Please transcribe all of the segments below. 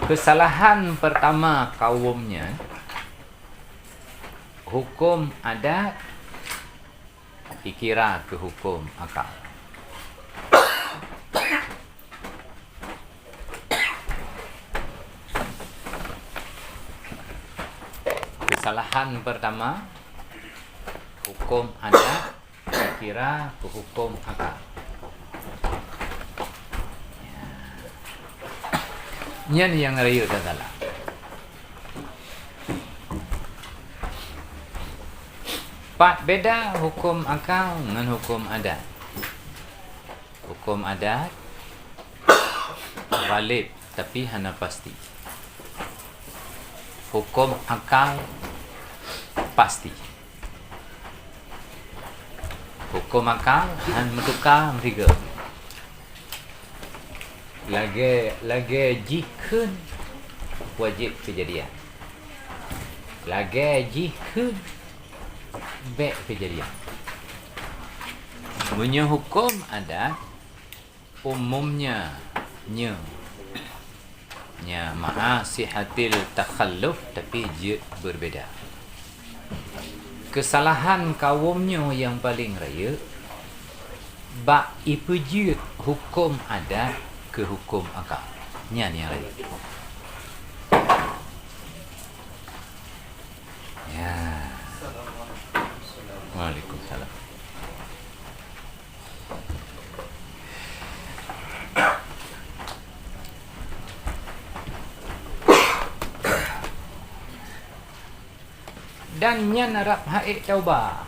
Kesalahan pertama kaumnya, hukum adat dikira ke hukum akal. Kesalahan pertama, hukum adat dikira ke hukum akal. Yan yang raya dah salah. Pak beda hukum akal dengan hukum adat. Hukum adat valid tapi hana pasti. Hukum akal pasti. Hukum akal han mentukar mereka. Lagi jikun wajib kejadian. Lagi jikun baik kejadian. Punya hukum adat umumnya nya ma'a sihatil takhalluf tapi je berbeza. Kesalahan kaumnya yang paling raya bak ipujud hukum adat ke hukum akal. Nya ni yang raya. Ya. Waalaikumsalam. Dan nyan Arab haid taubah.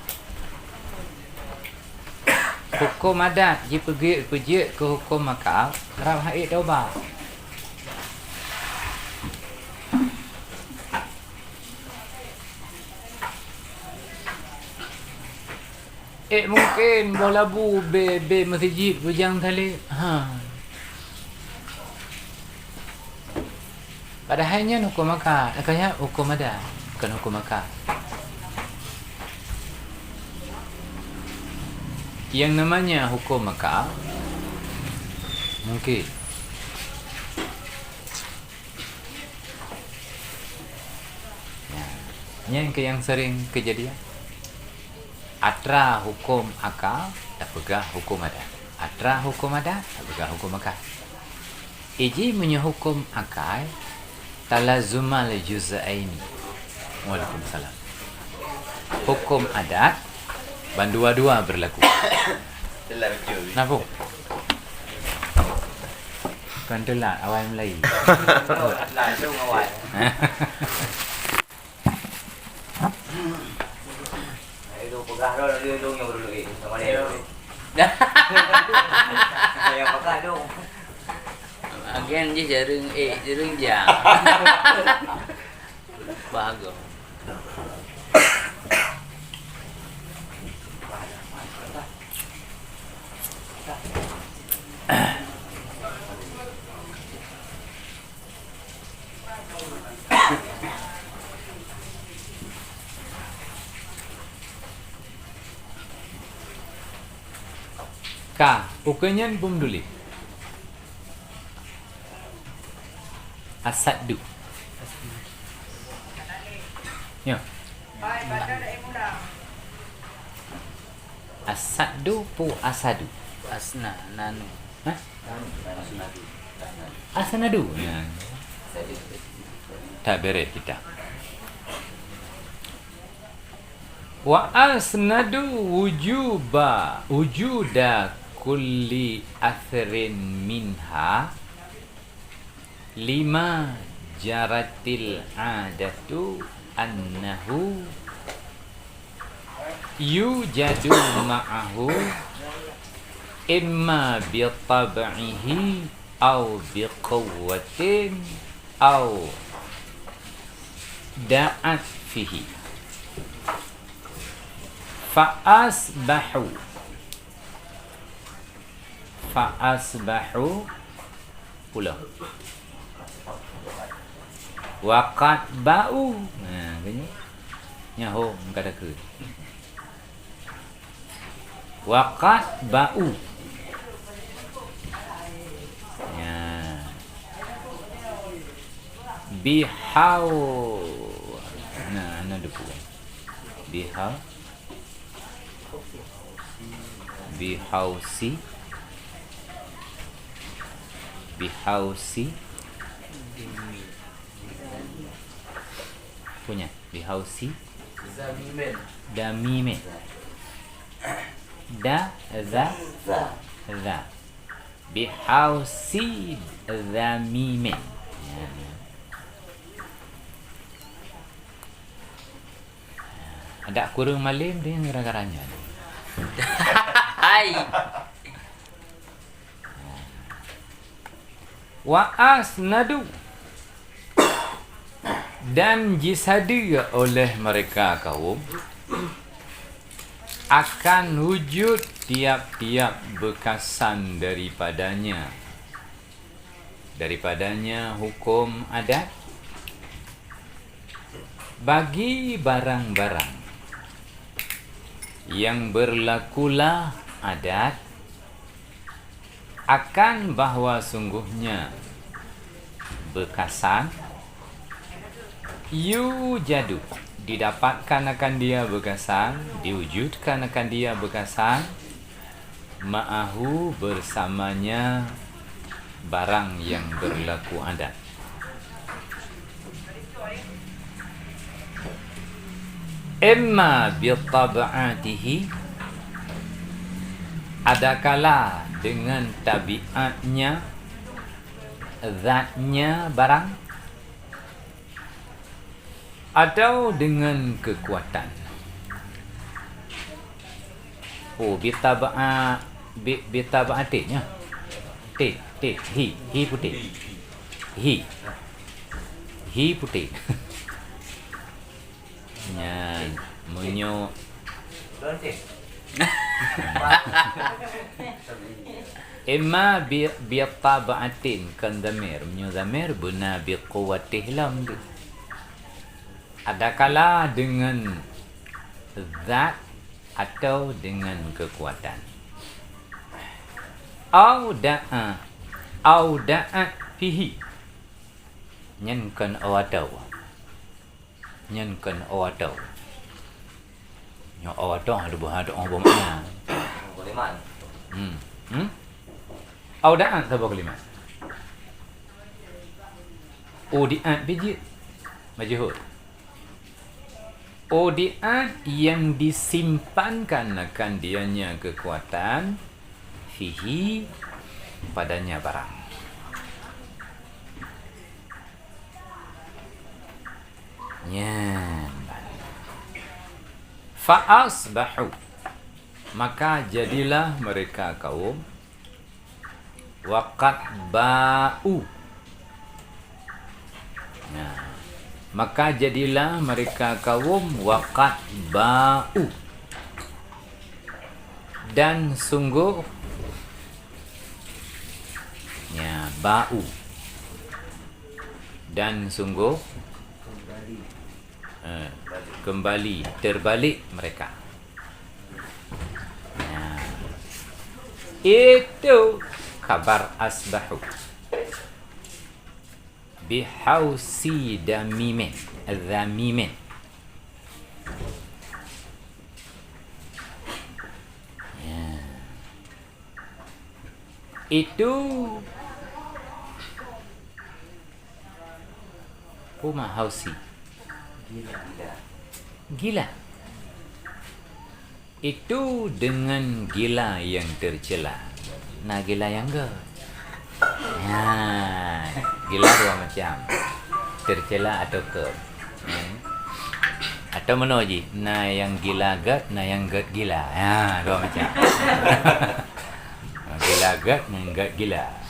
Hukum adat je pergi ke hukum akal, Arab haid taubah. Mungkin bola bu be masjid bujang tali. Padahalnya hukum akal, akanya hukum adat, bukan hukum akal. Yang namanya hukum akal mungkin yang sering kejadian atra hukum akal tak pegang hukum adat, atra hukum adat tak pegang hukum akal. Iji punya hukum akal talazumal juz'aini. Waalaikumsalam. Hukum adat bandua-dua berlaku. Telat betul. Kenapa? Bukan telat, awal mulai. Telat tu awal. Itu pegang dah dia dong yang dulu ni. Sama dia. Yang pegang dong. Agen je jarang jam. Bahagia. Ukanyan pemduli asadu ya asadu pu asadu asna nanu asnadu ya tak beres kita wa asnadu wujuda kulli athrin minha lima jaratil adatu annahu yujadu ma'ahu imma bi tab'ihi aw bi quwwatin aw da'at fihi fa'asbahu pula waqad ba'u gini nyaho kata ke waqad ba'u ya bihau. Nah, ana depu. Bihausi punya bihausi damimen za bihausi damimen. Ada kurang malim dia gara-garanya. Hai. Wa asnadu, dan jisadi oleh mereka kaum akan wujud tiap-tiap bekasan daripadanya hukum adat bagi barang-barang yang berlakulah adat akan bahawa sungguhnya bekasan yujadu, didapatkan akan dia bekasan, diwujudkan akan dia bekasan, ma'ahu, bersamanya barang yang berlaku adat. Imma bitab'atihi, adakala dengan tabiatnya, zatnya barang, atau dengan kekuatan. Oh, bitab'atinya. Hi putih. Hi putih. Nya menyo Imma bitab'atin kan zamir, menyo zamir buna biquwwatih lam. Adakala dengan zat atau dengan kekuatan. Au da'a fihi, nyankan awatau nyo awatau ada bahasa orang bermakna Kalimat. Au da'a sabab kalimat udi'at biji majhul. Udi'at yang disimpankan akan dianya kekuatan, fihi, padanya barang. Fa'asbahu, maka jadilah mereka kaum waqad ba'u. Maka jadilah mereka kaum waqad ba'u, dan sungguh ba'u, dan sungguh kembali, terbalik mereka. Itu kabar asbahu bihausi damimin dhamimin. Itu Puma hausi gila. Itu dengan gila yang tercela. Nah, gila yang ke? Gila dua macam. Tercela atau ke. Atau menoji. Nah, yang gila gat, nah yang gat gila. Dua macam. Gila gat, nah gat gila.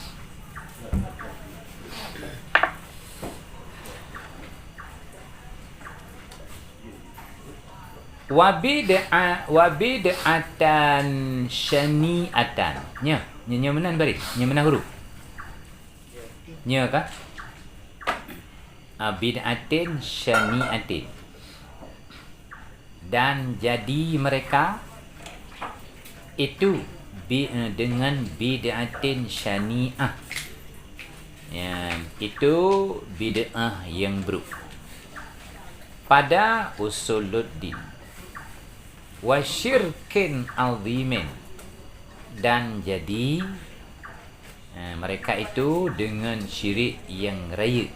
Wabid'atan syani'atan. Nya menan bari. Nya mana huruf? Nya kah? Bid'atin syani'atin. Dan jadi mereka itu dengan bid'atin syani'ah, Ya, itu bid'ah yang buruk pada usuluddin wa syirkin azimin, dan jadi mereka itu dengan syirik yang raya.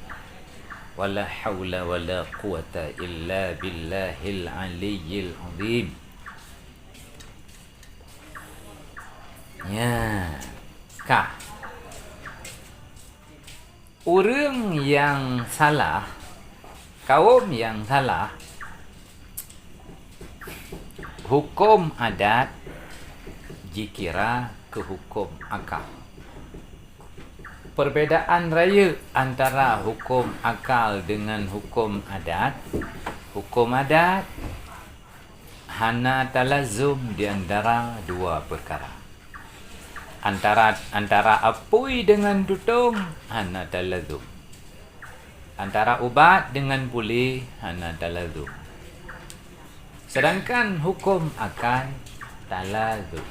Wala haula wala quwata illa billahil aliyyil azim. Ya, kah orang yang salah, kaum yang salah, hukum adat dikira ke hukum akal. Perbezaan raya antara hukum akal dengan hukum adat. Hukum adat hana talazum di antara dua perkara. Antara apui dengan tutung hana talazum. Antara ubat dengan pulih hana talazum. Sedangkan hukum akal talazum.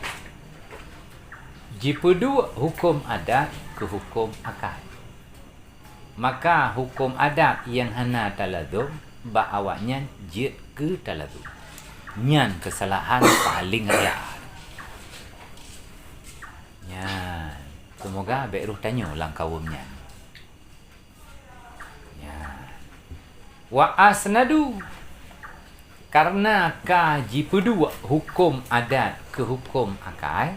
Jika dua hukum adat ke hukum akal, maka hukum adat yang hana talazum ba awaknya je ke talazum. Nyan kesalahan paling raya. Nyan, semoga beruh tanya lang kawumnya. Nyan. Wa asnadu, karena jika dua hukum adat ke hukum akal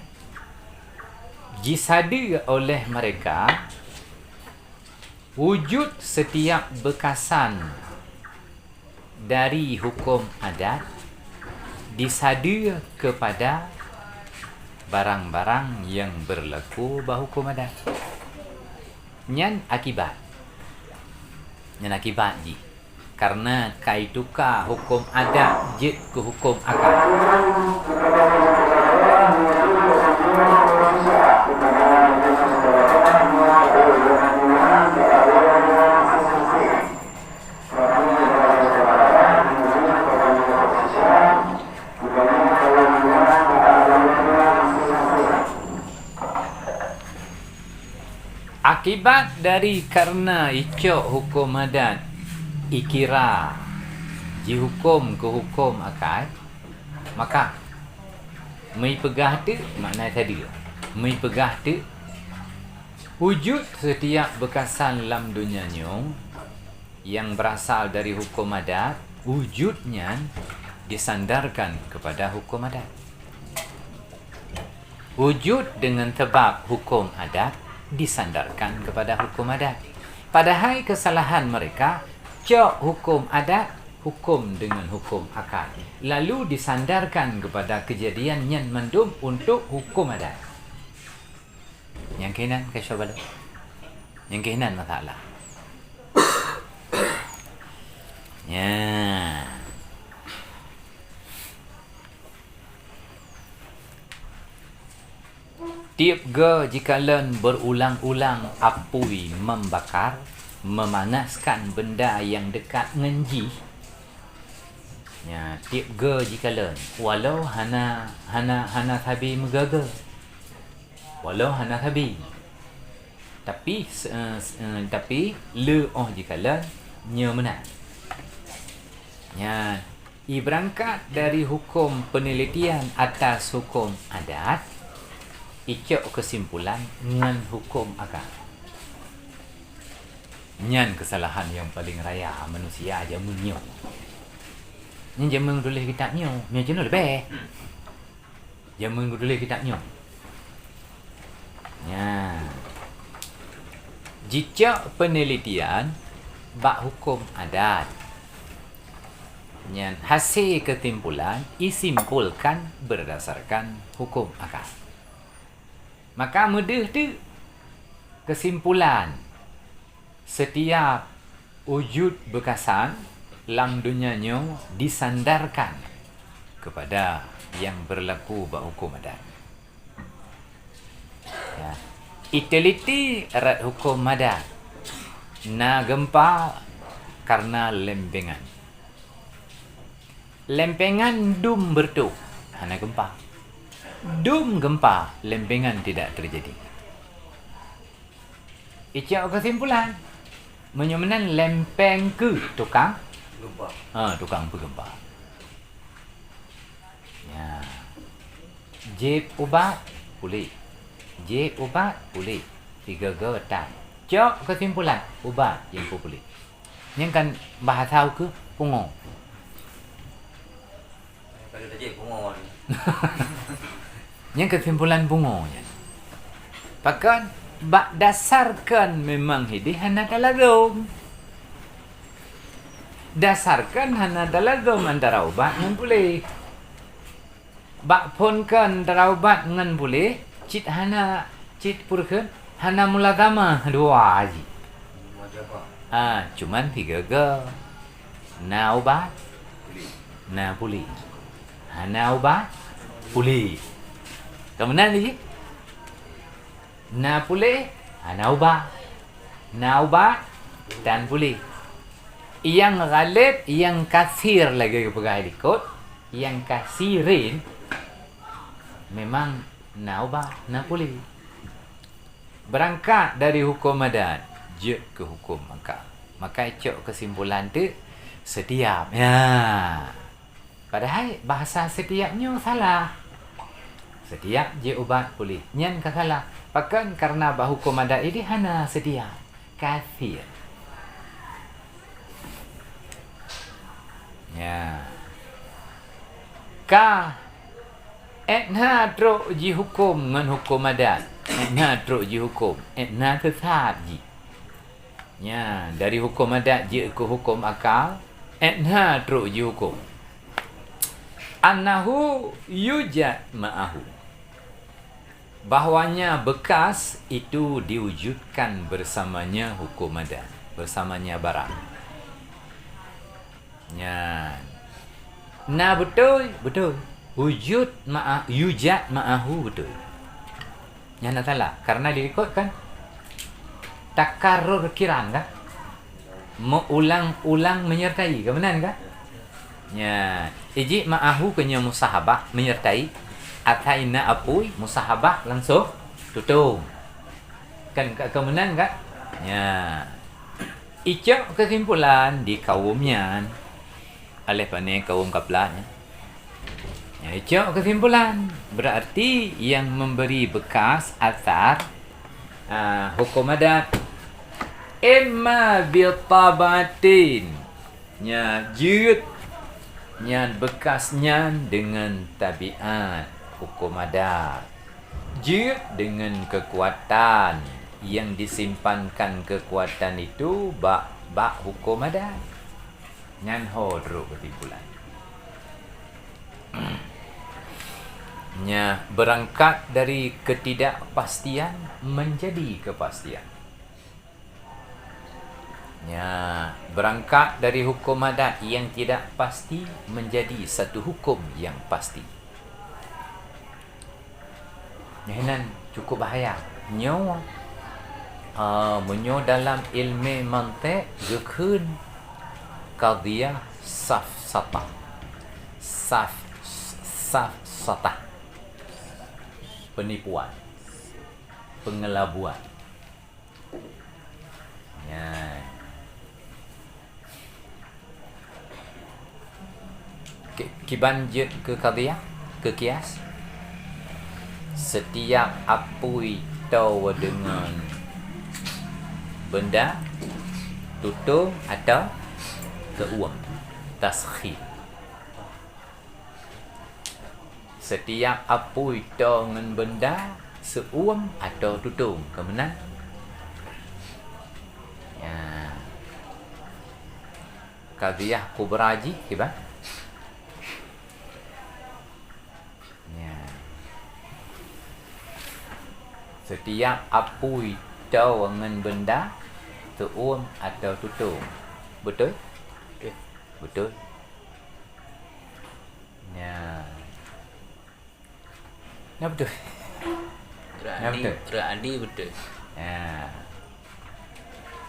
disada oleh mereka wujud setiap bekasan dari hukum adat disada kepada barang-barang yang berlaku berhukum adat. Nyan akibat ji karena kaitukah hukum adat je ke hukum akal. Akibat dari karena icok hukum adat ikira dihukum ke hukum akal, maka mai pegah tu makna tadi mai pegah tu wujud setiap bekasan dalam dunia ni yang berasal dari hukum adat, wujudnya disandarkan kepada hukum adat. Wujud dengan sebab hukum adat disandarkan kepada hukum adat. Padahal kesalahan mereka cok hukum adat hukum dengan hukum akal, lalu disandarkan kepada kejadian yang mendum untuk hukum adat. Yang kehinan ke syabala, yang kehinan masalah. Ya. Tiap jikalan berulang-ulang apui membakar, memanaskan benda yang dekat ngenji. Ya, tiap jikalan walau hana thabi megaga. Walau hana thabi. Tapi le jikalan nya menang. Ya, berangkat dari hukum penelitian atas hukum adat, icok kesimpulan dengan hukum akal. Nyan kesalahan yang paling raya manusia jamun nyo. Nyan jamun tulis kitab nyo, nyo jenuh lebih. Jamun tulis kitab nyo. Ya. Jika penelitian bak hukum adat, nyan hasil kesimpulan isimpulkan berdasarkan hukum akal. Maka mudah tu kesimpulan setiap wujud bekasan dalam dunia nyo disandarkan kepada yang berlaku berhukum adat. Ya. Iteliti erat hukum adat na gempa karena lempengan. Lempengan dum bertuk hana gempa. Dum gempa, lempengan tidak terjadi. Icak kesimpulan. Menyomenan lempeng ke tukang Lupa. tukang penggembar. Ya. J ubat pulih. J ubat pulih. 3 getan. Cok kesimpulan ubat yang pulih. Yang kan bahasa ke pungo. Kalau tadi pungon. Yang kesimpulan bungonya. Pakan bak dasarkan memang hidi hana daladom. Dasarkan hana daladom antara ubat dengan pulih. Bak ponkan antara ubat dengan pulih. Cit hana cit purkan hana mulagama dua haji. Macam apa? Cuman 3 ge. Na ubat, Pulih. na pulih. Hana ubat, pulih. Kemudian lagi. Na pulih, hana ubat. Na ubat dan pulih. Yang ghalib, yang kasir lagi kepegang ikut. Yang kasirin memang na ubat, na pulih. Berangkat dari hukum adat je ke hukum akal. Maka icok kesimpulan tu setiap. Ya. Padahal bahasa setiapnya salah. Setiap je ubat pulih. Nyan ka salah. Pakan karena hukum adat ini hana setiap. Kafir. Ya. Ka etna truk ji hukum dengan hukum adat. Etna truk ji hukum. Etna sesat ji. Ya, dari hukum adat je ke hukum akal. Etna truk ji hukum. Annahu yujad ma'ahu. Bahwanya bekas itu diwujudkan bersamanya hukum adat. Bersamanya barang. Ya. Nah betul, betul. Wujud yujad ma'ahu betul. Yang nak salah karena direkodkan takarrur kiran kan? Mengulang-ulang menyertai, kebenaran kan? Ya, iji ma'ahu kenya musahabah menyertai ataina apui musahabah langsung tutung. Kan kebenaran kan? Ya. Icok kesimpulan di kaumnya oleh pane kaum kaplan. Ya, icok kesimpulan berarti yang memberi bekas asar hukum adat imma bitabatin nya jut nya bekasnya dengan tabiat hukum adat jut dengan kekuatan yang disimpankan kekuatan itu bak hukum adat nyan hodro kesimpulan nya berangkat dari ketidakpastian menjadi kepastian. Ya, berangkat dari hukum adat yang tidak pasti menjadi satu hukum yang pasti. Nyahinan cukup bahaya. Nyo menyo dalam ilmu mantik gekun qadiyah safsatah. Safsatah. Penipuan. Pengelabuan. Ya. Kibanjut ke qadiyah, ke kias. Setiap apui tahu dengan benda tutur atau keuang taskhir. Setiap apui tahu dengan benda seuang atau tutung kemenang. Ya. Qadiyah kubraji kiban. Setiap apui tahu dengan benda seuam atau tutung. Betul? Okey. Betul. Ya. Nah betul. Terandi betul. Ya.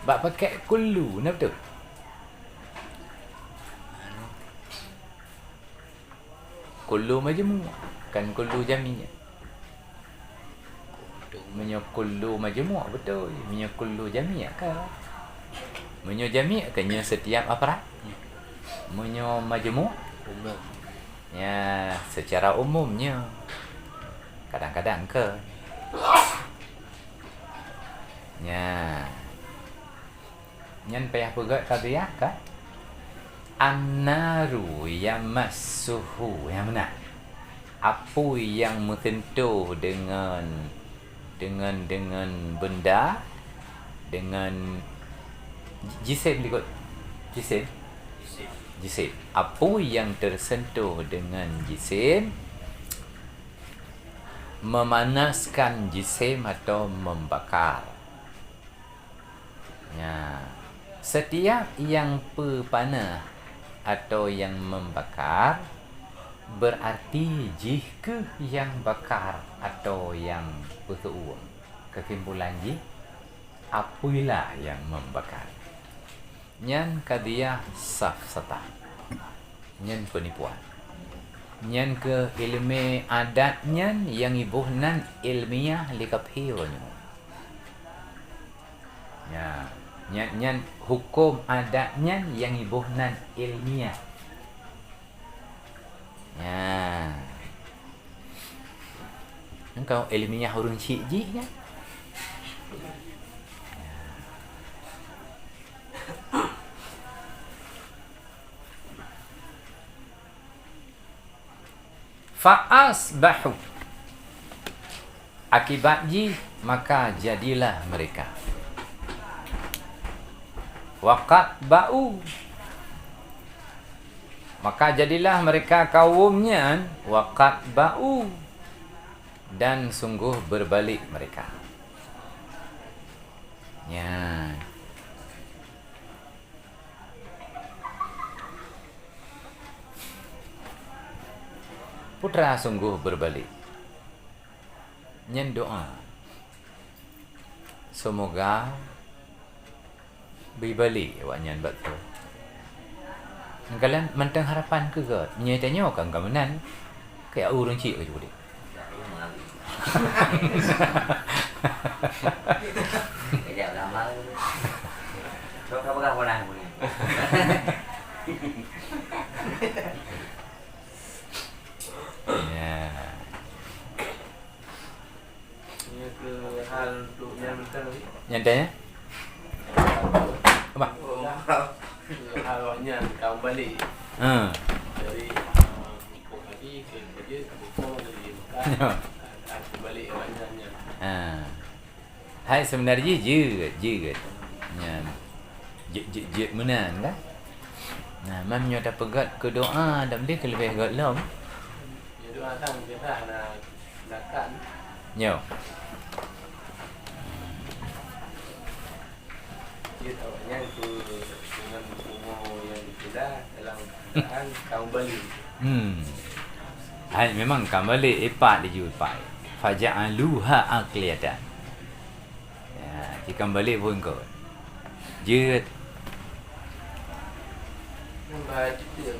Bak pakai kullu, nah betul. Kullu majmu' kan kullu jami'nya. Menyo kullu majmu' betul. Menyo kullu jami' ke? Menyo jami' kena setiap aparat. Menyo majmu' Umum. ya secara umumnya. Kadang-kadang ke ya nyan payah pegat qadiyah ka annaru yamassuhu yang mana apa yang menyentuh dengan benda dengan jisim ikut jisim apa yang tersentuh dengan jisim memanaskan jisim atau membakar. Ya. Setiap yang berpanah atau yang membakar berarti jika yang bakar atau yang bertuah. Kesimpulan ji apalah yang membakar. Nyan qadiyah safsatah. Nyan penipuan. Nyan ke ilmu adat nyan yang ibuhnan ilmiah likaphiwanya. Ya, nyan hukum adat nyan yang ibuhnan ilmiah. Ya. Engkau ilmiah urang cik ji kan? Fa'asbahu akibat ji maka jadilah mereka waqat ba'u maka jadilah mereka kaumnya waqat ba'u dan sungguh berbalik mereka ya. Putra sungguh berbalik. Nyen doa. Semoga berbalik awak nyen betul. Kalian mentang harapan ke God. Nyatanya kan kamenan kayak urang cik ke boleh. Kejap lama. Coba pegang orang boleh. Ya. Ini ke hal untuk yang mentang ni. Nyatanya? Apa? Hal waknya kaum balik Ha. dari hukum tadi ke kerja hukum dari Ya. Mekah balik waknya. Ha. Hai sebenarnya je. Ya. Je menan kan? Nah, mamnya dah pegat ke doa dah boleh ke lebih gat lom. Ya doa tang kita nak kan Yo. dia awaknya itu dengan umur yang sudah dalam keadaan kaum balik. Hai memang kembali ipat dia ipat. Faja'aluha aqliyatan. Ya, jika kembali pun kau. Je Nampak juga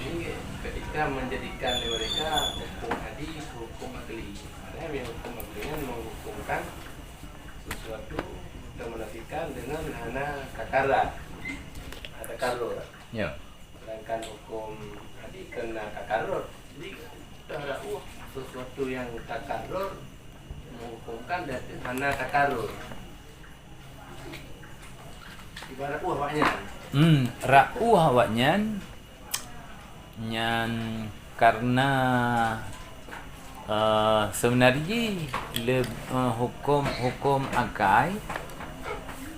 ini ketika menjadikan mereka hukum hadis, hukum akli. Ada yang hukum akli menghukumkan sesuatu dan menafikan dengan hana kakarat. Ada karur. yo. Sedangkan hukum hadis kena kakarur. Jadi dah ada sesuatu yang kakarur menghukumkan dan hana kakarur. Ibarat awaknya. Ra'uh awaknya nyan karena sebenarnya hukum agai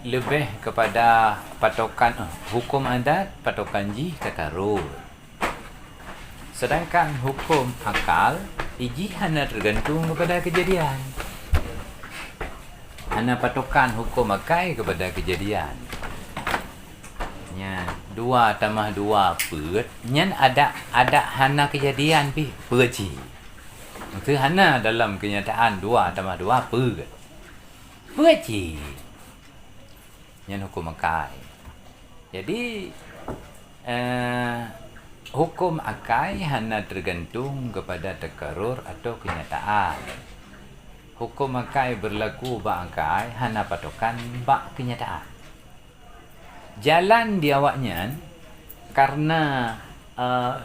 lebih kepada patokan hukum adat patokan ji takarur. Sedangkan hukum akal iji hanya tergantung kepada kejadian. Hanya patokan hukum agai kepada kejadian. Nya 2 tambah 2 pet nyan ada hana kejadian pi perci. Maksud hana dalam kenyataan 2 tambah 2 pet. Perci. Nyan hukum akai. Jadi hukum akai hana tergantung kepada takarur atau kenyataan. hukum akai berlaku ba akai hana patokan ba kenyataan. Jalan di awaknya karena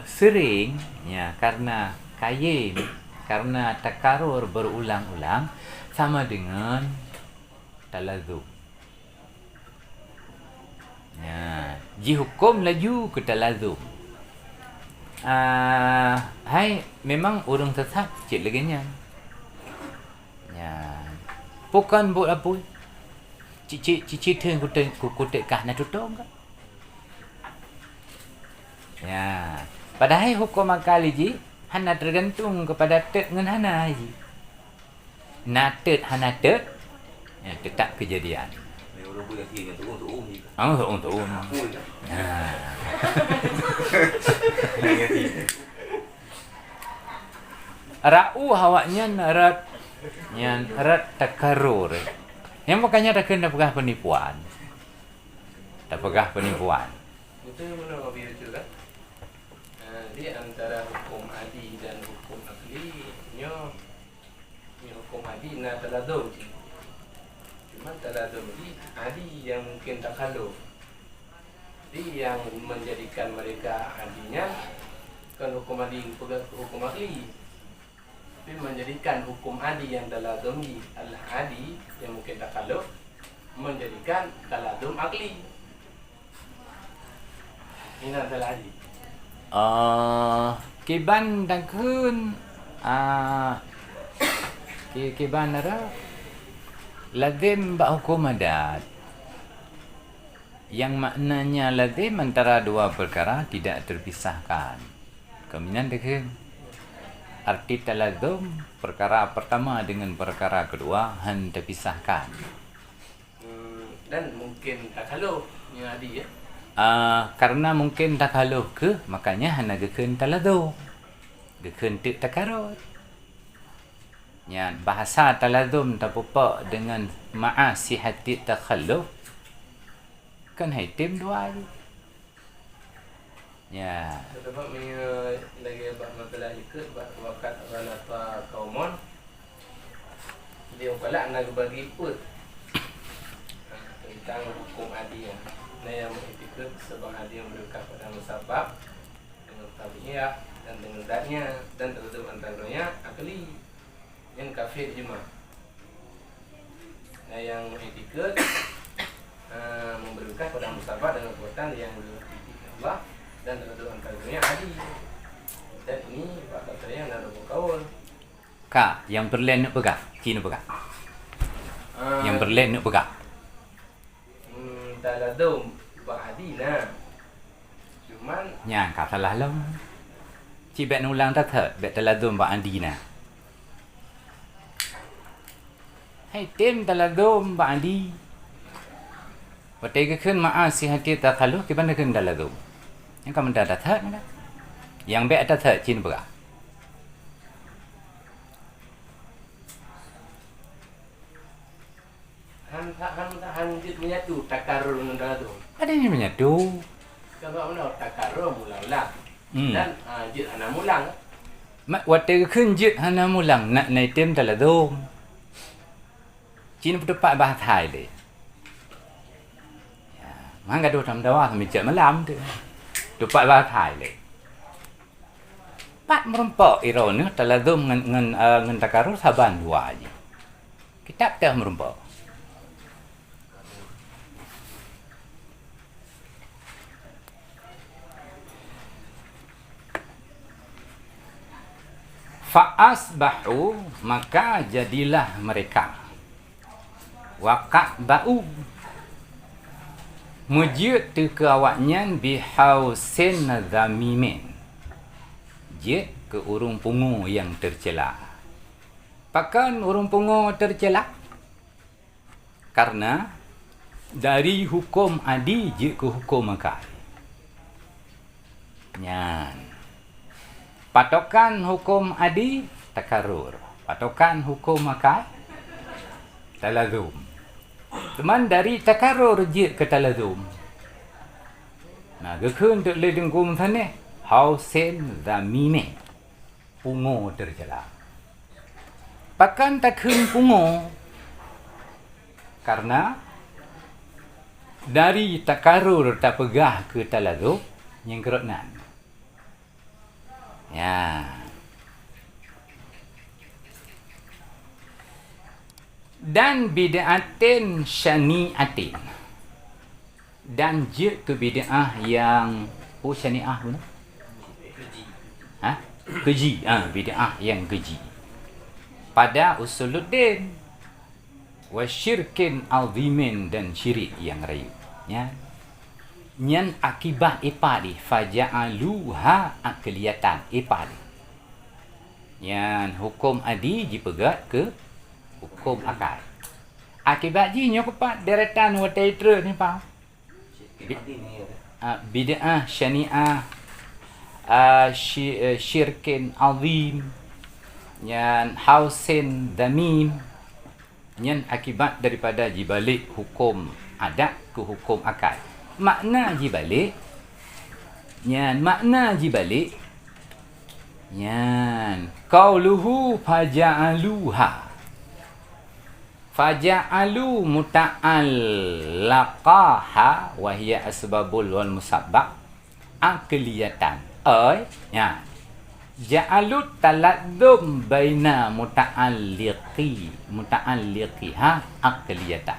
sering ya, karena kayin, karena takarur berulang-ulang sama dengan talazum. Ya, ji hukum laju ke talazum. Hai memang orang sesat cik lagi nya. Ya. Bukan buat apa. Cik tu kutek kah nak tutup ke? Ya. Padahal hukum akal ji hana tergantung kepada tet dengan hana ji. Natet hana tet ya tetap kejadian. Orang pun yang tinggal tu ni. Untuk Ra'u hawaknya rat takarur. Yang makanya tak kena pegah penipuan. Tak pegah penipuan. Itu mana lebih lucu kan? Di antara hukum adi dan hukum akli, nyo hukum adi na taladum. Cuma taladum di adi yang mungkin tak kalau. Jadi yang menjadikan mereka adinya kan hukum adi hukum akli. Tapi menjadikan hukum adi yang taladumi al-adi yang mungkin tak kalau menjadikan taladum akli. Ini adalah adi. Kiban dangkun kiban ara lazim ba hukum adat. Yang maknanya lazim antara dua perkara tidak terpisahkan. Keminan deke arti talazum perkara pertama dengan perkara kedua han terpisahkan. Dan mungkin tak kalau yang adi ya. Karena mungkin tak haluh ke makanya hana gekeun talazum. Gekeun tu takarut. Ya, bahasa talazum tapupa dengan ma'asihati takhalluf kan hitim dua je. Ya. Sebab lagi abang masalah ikut wakat ranata kaumon. Dia pula nak bagi put tentang hukum adi ya. Nah yang ikut sebab adi yang berukah pada musabab dengan tabi'iyah dan dengan zatnya dan tertutup antaranya akli yang kafir juma. Nah yang ikut memberukah pada musabab dengan perbuatan yang Allah dan tertutup antaranya adi. Dan ini Pak Dr. yang nak berkaul. Kak, yang berlen nak pegang, Cina pegang. Yang berlen nak pegang. Taladum ba'adina. Cuman Nya kak salah long. Ci bet ulang tak thật, bet taladum ba'adina. Hai tim taladum ba'adi. Watai ke keun ma'asihati takhalluh ke banda keun taladum. Yang kamu dah thật mana? Yang bet tak thật Cina pegang. Han menyatu takarur dengan tu. Ada yang menyatu. Kalau mana takarur mula-ulang. Dan jid ana mulang. Watai ke keun jid hana mulang nak nai tim taladum. Cina berdepak bahasa Thai le. Ya, mangga do tham dawa kami cak malam tu. Depak bahasa Thai le. Pat merempok irone taladum ngan takarur saban dua aje. Kitab dah merempok. Fa'asbahu maka jadilah mereka waqa'ba'u mujud tu ke awaknya bihausin zamimin jid ke urung pungu yang tercela. Pakan urung pungu tercela karena dari hukum adi jid ke hukum akal. Nyan patokan hukum adi takarur, patokan hukum akal talazum. Teman dari takarur jid ke talazum. Nah, gekeun tu le dengkum sana hausin zamime pungu tercela. pakan takun pungo. Karena dari takarur tak pegah ke talago yang kerotnan. Ya. Dan bid'atin syani'atin. Dan je ke bid'ah yang syani'ah mana? Keji. Bid'ah yang keji. Pada usuluddin wa syirkin azimin dan syirik yang rayu. Ya. Nyan akibat ipadi faja'aluha akliyatan ipadi. Yang hukum adi dipegat ke hukum akal. Akibat jinya kepat deretan wa taitra ni faham? Bid'ah syani'ah syirkin azim yang hausin damim yang akibat daripada jibalik hukum adat ke hukum akal. Makna jibalik yan qauluhu faja'alu muta'allaqaha wa hiya asbabul wal musabbab akliyatan. Ya. Ja'alut taladdum baina muta'alliqiha akliyatan.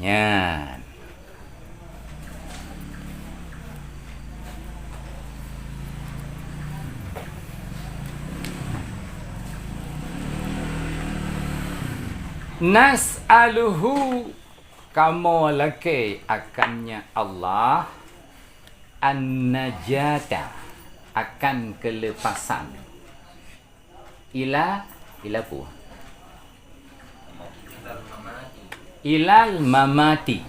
Ya. Nas'aluhu kamu laki akannya Allah an-najata akan kelepasan ilal mamati.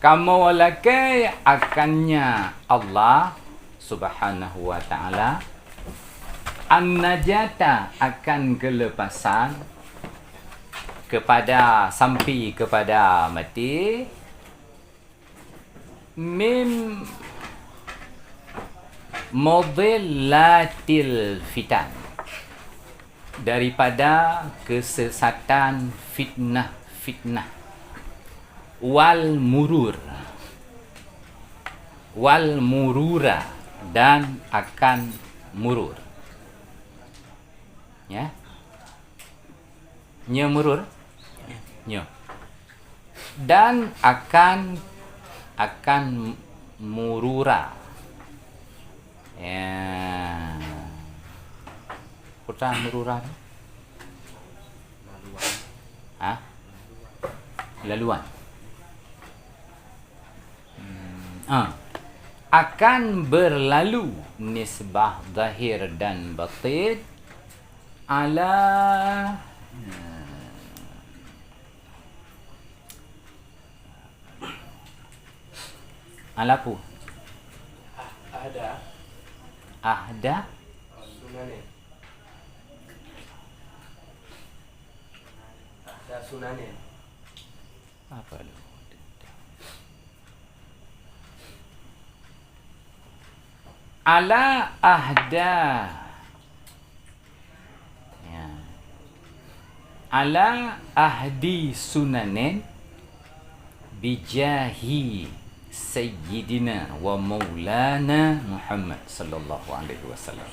Kamu laki akannya Allah subhanahu wa ta'ala an-najata akan kelepasan sampai kepada mati min mudhillatil fitan daripada kesesatan fitnah wal murura dan akan murur. Ya. Murur. Dan akan murura. Ya. Kota murura. Laluan. Akan berlalu nisbah zahir dan batin ala alapu ahda sunanin apa lu ala ahda ya ala ahdi sunanin bijahi Sayyidina wa Maulana Muhammad sallallahu alaihi wasallam.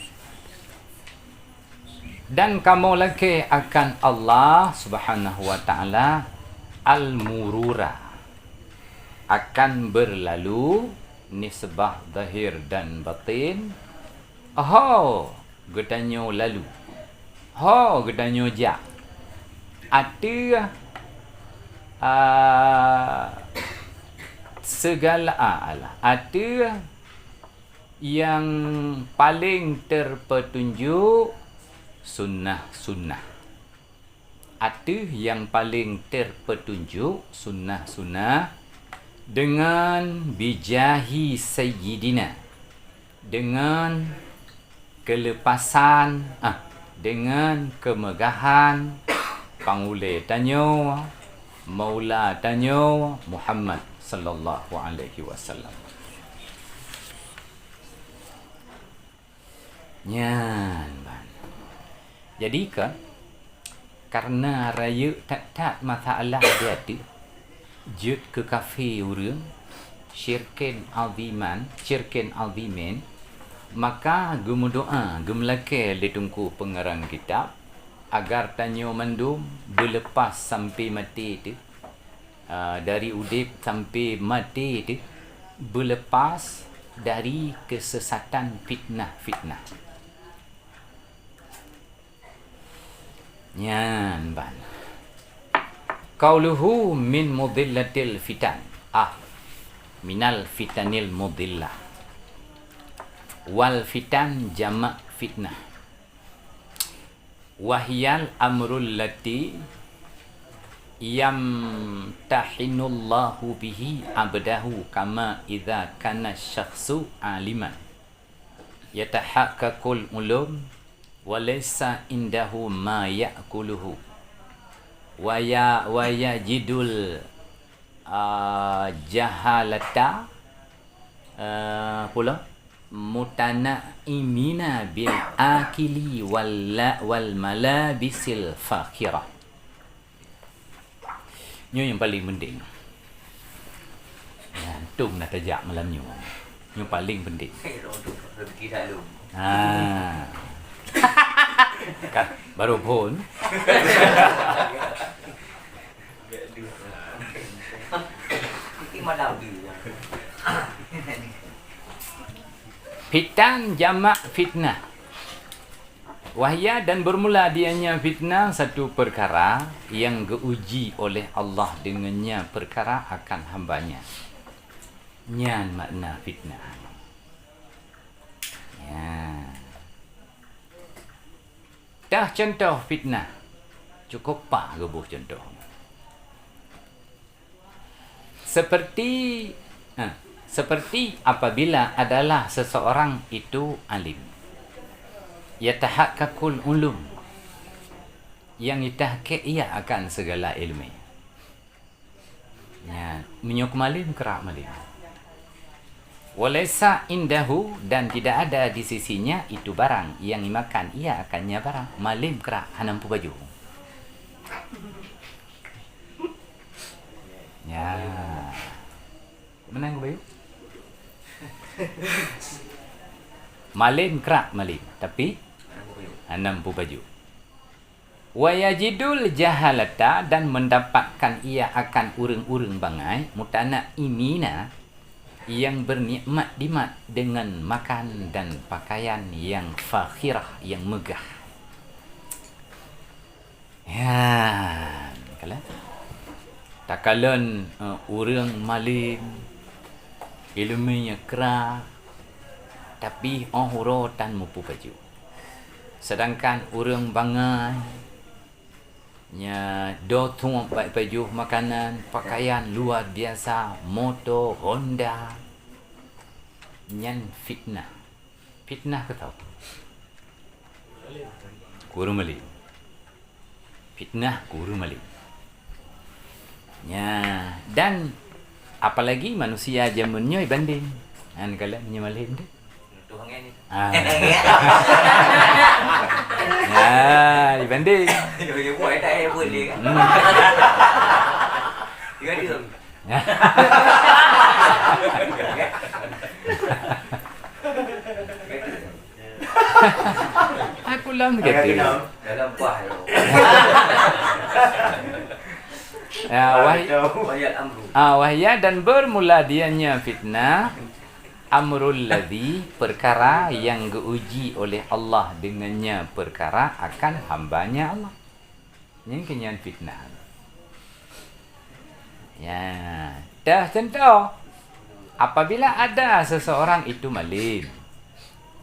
Dan kamu laki akan Allah subhanahu wa ta'ala al-murura akan berlalu nisbah zahir dan batin. Gedanyo lalu. Gedanyo jak. Ada segala ada yang paling terpetunjuk sunnah. Ada yang paling terpetunjuk sunnah dengan bijahi sayyidina, dengan kelepasan, dengan kemegahan pangule tanyo maula tanyo Muhammad sallallahu alaihi wasallam. Nyan ban. Jadi ke karena raya tak masalah dia tu jut ke kafe urang syirkin azimin maka gemu doa gemlake ditungku pengarang kitab agar tanyo mandum berlepas sampai mati tu dari udip sampai mati tu berlepas dari kesesatan fitnah. Nyan ban. Qauluhu min mudillatil fitan. Minal fitanil mudillah. Wal fitan jamak fitnah. Wahyal amrul lati yamtahinullahu bihi abdahu kama idza kana syakhsu aliman yatahaqqaqul ulum walaysa indahu ma ya'kuluhu wa yajidul jahalata pula mutana'imina bil akili wal malabisil fakhirah. Ini yang paling penting. Antum nak tajak malam ni. Yang paling penting. Rezeki tak lu. Kan baru pun. Ini malam tu. Fitan jamak fitnah. Wahya dan bermula dianya fitnah satu perkara yang diuji oleh Allah dengannya perkara akan hambanya. Nyan makna fitnah. Ya. Dah contoh fitnah. Cukup pak gebuh contoh. Seperti apabila adalah seseorang itu alim. Yatahaqqaqul ulum. Yang ditahqiq ia akan segala ilmu. Ya, menyuk malim kerak malim. Walaysa indahu dan tidak ada di sisinya itu barang yang dimakan ia akannya barang. Malim kerak hanampu baju. Ya. Menang baju? Malim kerak malim, tapi hanampu baju. Wa yajidul jahalata dan mendapatkan ia akan urang-urang bangai mutana imina yang bernikmat dengan makan dan pakaian yang fakhirah, yang megah. Ya, kalau takalan urang malim ilmunya kerak tapi ohorotan mupu baju. Sedangkan urang bangai nya do tuang baju makanan pakaian luar biasa motor Honda nyan fitnah ke tahu guru mali fitnah guru mali nya dan apalagi manusia zamannya banding kan kalau menyemalin deh Tuhan ni. Ya, dibanding. Dia buat tak boleh kan. Dia dia. Aku lam kata. Dalam buah tu. Wahya dan bermula dianya fitnah amrul ladzi perkara yang diuji oleh Allah dengannya perkara akan hambanya Allah. Ini kenyan fitnah. Ya, dah contoh. Apabila ada seseorang itu malim,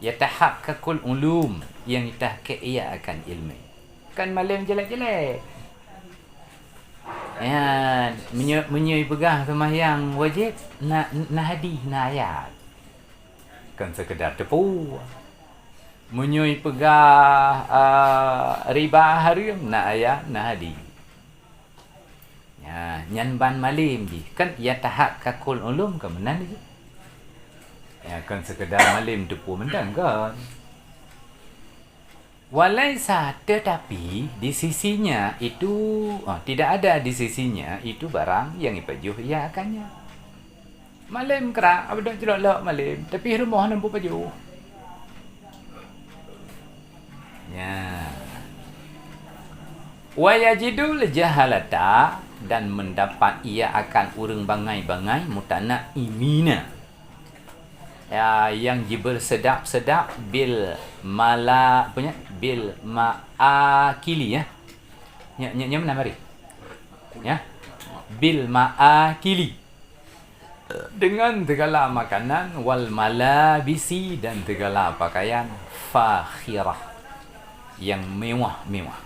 yatahaqqaqul ulum yang ditahqiq ia akan ilmu. Kan malim jelek-jelek. Ya, menyui pegang sembahyang wajib na hadis na ayat. Kan sekedar tepu. Menyui pegah riba haram na ayat na hadis. Ya, nyan ban malim di. Kan yatahaqqaqul ulum ke menan di. Ya, kan sekedar malim tepu mendan kan. Walaisa, tetapi di sisinya itu tidak ada di sisinya itu barang yang ipajuh ia akannya. Malam kerak, apa dah tidak lak malam, tapi rumah nampak pajuh. Ya. Wa yajidul jahalata, dan mendapat ia akan urang bangai-bangai mutana imina. Ya, yang bersedap-sedap bil ma'akili ya. Nya mana mari? Ya. Bil ma'akili. Dengan segala makanan wal malabisi, dan segala pakaian fakhirah yang mewah-mewah.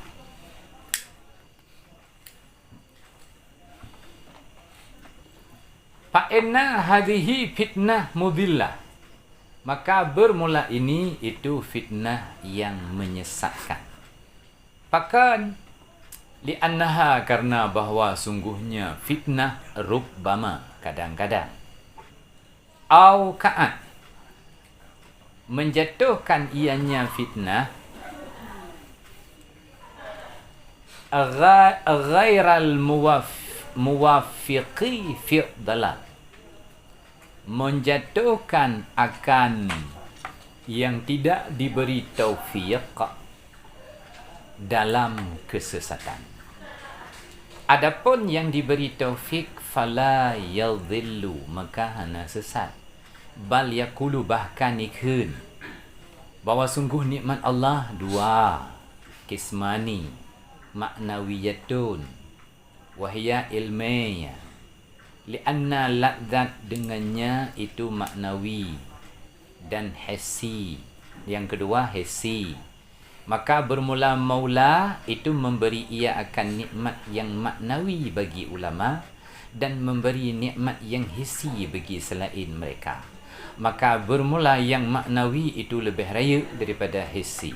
Fa inna hadhihi fitnah mudillah. Maka bermula ini itu fitnah yang menyesatkan. Bahkan li'annaha, karena bahawa sungguhnya fitnah rubbama, kadang-kadang, au ka'at, menjatuhkan ianya fitnah ghairal muwafiqi fi dalal, menjatuhkan akan yang tidak diberi taufiq dalam kesesatan. Adapun yang diberi taufik fala yadhillu, maka hana sesat. Bal yaqulu, bahkan ikun bahawa sungguh nikmat Allah dua, kismani, maknawiyatun wahya ilmiyah. Lianna ladzat, dengannya itu maknawi, dan hissi, yang kedua hissi. Maka bermula maula itu memberi ia akan nikmat yang maknawi bagi ulama, dan memberi nikmat yang hissi bagi selain mereka. Maka bermula yang maknawi itu lebih raya daripada hissi,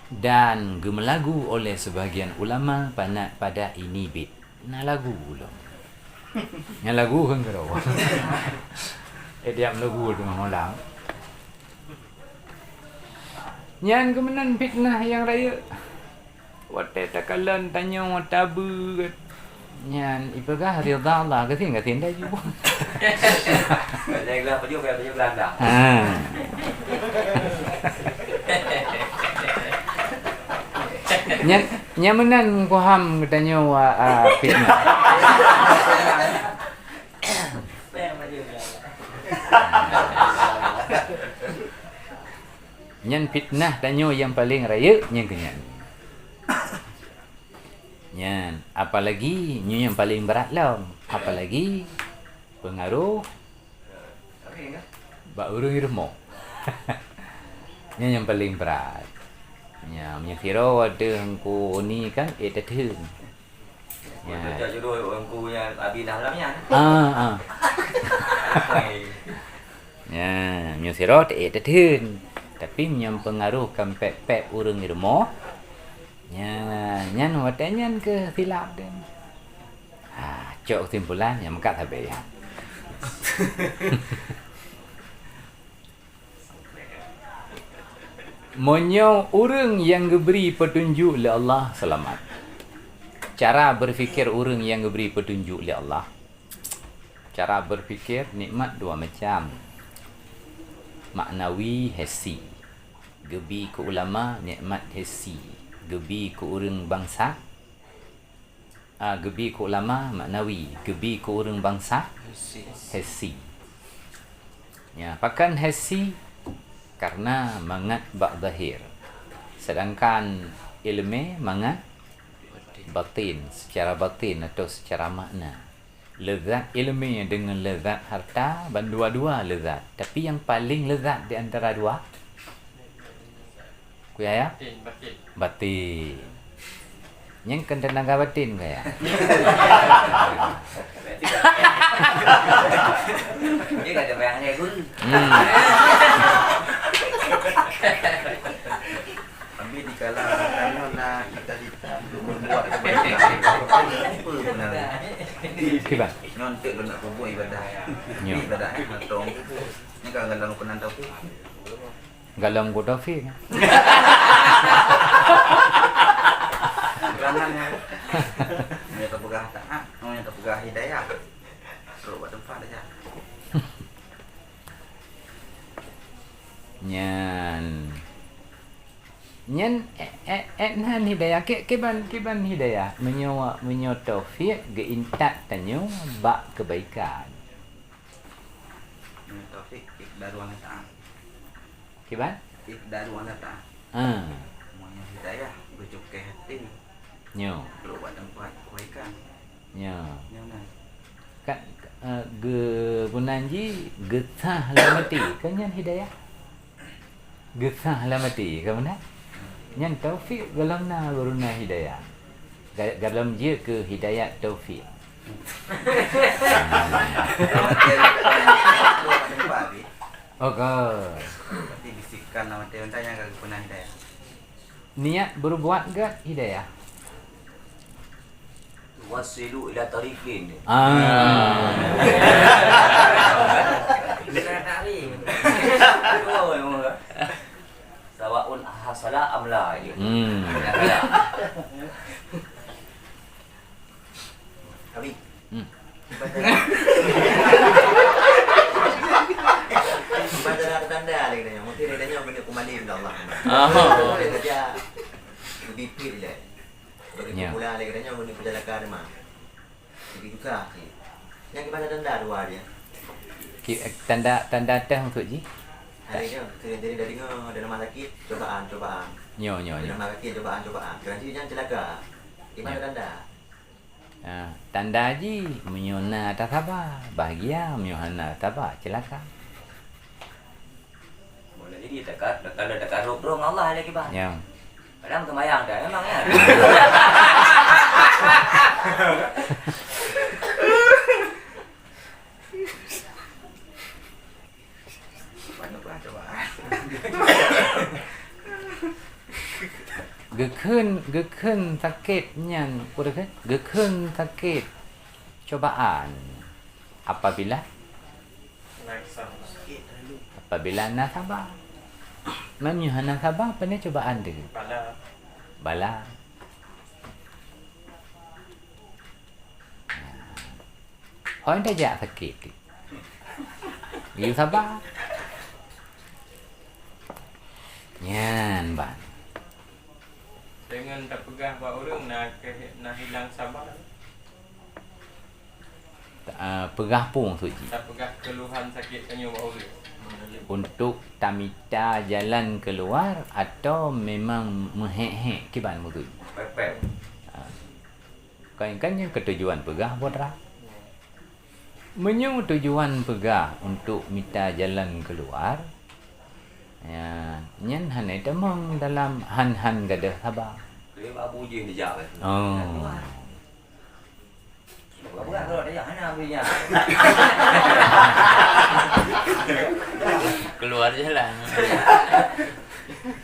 dan gemelagu oleh sebahagian ulama pada ini bit. Nah lagu belum. Yang lagu kan kau. Dia lagu dengan orang. Yang kemenan fitnah yang raya. Watai takalan tanya watabu. Yang ipagah ridha Allah ke enggak tindak juga. Janganlah pajuh Belanda. Nyamenan kuham katanya fitnah. Nyan fitnah tanya yang paling raya nyan kenyan. Nyan apalagi nyan yang paling berat lah. Apalagi pengaruh bak urang irmo. Nyan yang paling berat. Ya, menyekira ada engkau ni kan terhun. Ya. Dia jodoh engkau yang abinah lamnya. Ya, menyekira terhun. Tapi mempengaruhkan pep urang irmo. Ya, nyan watanyan ke silap dia. Cok kesimpulan yang mengkat habis ya. Monyo orang yang diberi petunjuk oleh Allah selamat. Cara berfikir orang yang diberi petunjuk oleh Allah. Cara berfikir nikmat dua macam. Maknawi, hissi. Gebi ke ulama nikmat hissi. Gebi ke orang bangsa. Gebi ke ulama maknawi. Gebi ke orang bangsa hissi. Ya, pakan hissi karena mangat bak zahir, sedangkan ilmu mangat batin, secara batin atau secara makna. Lezat ilmu dengan lezat harta, dua-dua lezat, tapi yang paling lezat di antara dua kuya ya? Batin. Yang kan tenaga batin kaya. Ini ada bayangnya pun. Ambil di kala tanya nak kita membuat kebaikan. Apa benar? Kiban. Nontek lu nak buat ibadah. Ibadah matong. Ni kan galang penantau tu. Galang ko Taufik. kanannya. Punya terpegah taat, punya terpegah hidayah. Kalau buat tempat aja. Nyan nan hidayah kiban hidayah menyo taufik ge intat tanyo bak kebaikan. Punya taufik ikdaru Allah taat. Kiban? Ikdaru Allah taat. Punya hidayah bercukai hati. Nyo. Kalau buat tempat kebaikan. Nyo. Jangan. Kan ge bunanji getah lamati kan nyan hidayah. Getah lamati kan benar? Nyan taufik galamna beruna hidayah. Galam je ke hidayah taufik. Okey. Berarti bisikan nama Tuhan tanya kalau pernah hidayah. Niat berbuat gak hidayah? Wasilu ila tariqin. Sawaun hasala amla ini. Tapi Baca tanda lagi nanya, mungkin adanya benda kumalim dah Allah. Boleh kerja lebih pil dia. Bagi pula lagi nanya benda perjalanan mah. Jadi juga sih. Yang kita baca tanda dua dia. Tanda teh untuk ji? Hari ni dari dalam sakit cobaan. Nyo. Dalam sakit cobaan. Kerana jangan celaka. Gimana tanda? Tanda ji menyona tasabah, bahagia menyona tabah celaka. Boleh jadi kalau dekat rong Allah lagi bah. Yang Padahal kemayang dah memang ya. Banyaklah cobaan. Gekun sakit nyan, gekun sakit cobaan apabila nasabah. Memang nasabah apa ni cobaan dia? Bala. Orang dah jak sakit. You sabar. Nyan ban. Dengan tak pegah buat orang nak hilang sabar. Pegah pun suci. Tak pegah keluhan sakit kanyo buat orang. Untuk tamita jalan keluar atau memang mehek-hek kiban mutu. Pepep. Kan yang ketujuan pegah bodra. Menyu tujuan pegah untuk minta jalan keluar. Ya, nyan han itu mong dalam han gadah sabar. Kelima Abu Jin dijawab. Oh. Bukan kalau dia hana punya. Keluar jalan.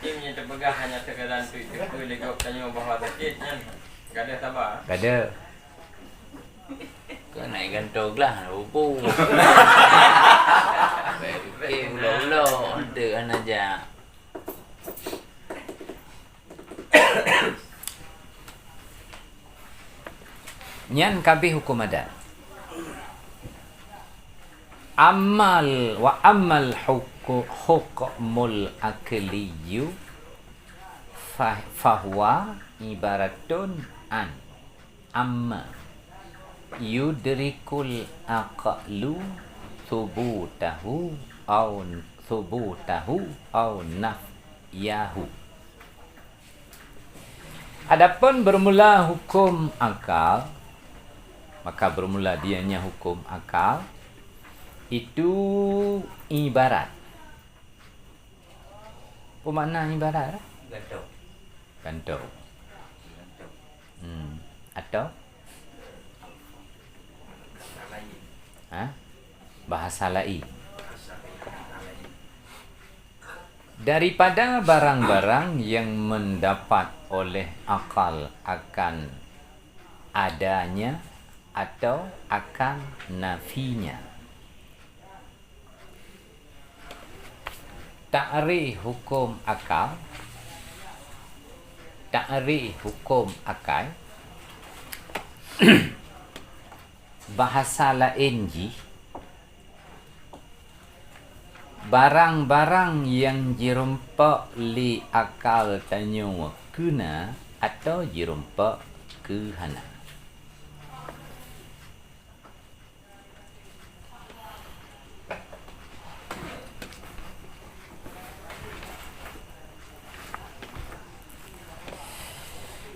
Ini yang terpegah hanya sekadar itu legok kanyo bahawa sakit kan. Gadah sabar. Gadah. Cái này gan trâu lah, upu. Ulo, dengan aja. Nyan kabeh hukum adat. Amal hukmul akliyu fahuwa ibaratun an amma yudrikul aqlu thubutahu au nafyahu. Adapun bermula hukum akal, maka bermula dianya hukum akal itu ibarat. Apa makna ibarat? Gantung. Atau bahasa lain. Daripada barang-barang yang mendapat oleh akal akan adanya atau akan nafinya. Ta'rif hukum akal ta'rif hukum akal bahasa lain ji barang-barang yang jirumpa li akal tanyo kena atau jirumpa ke hana.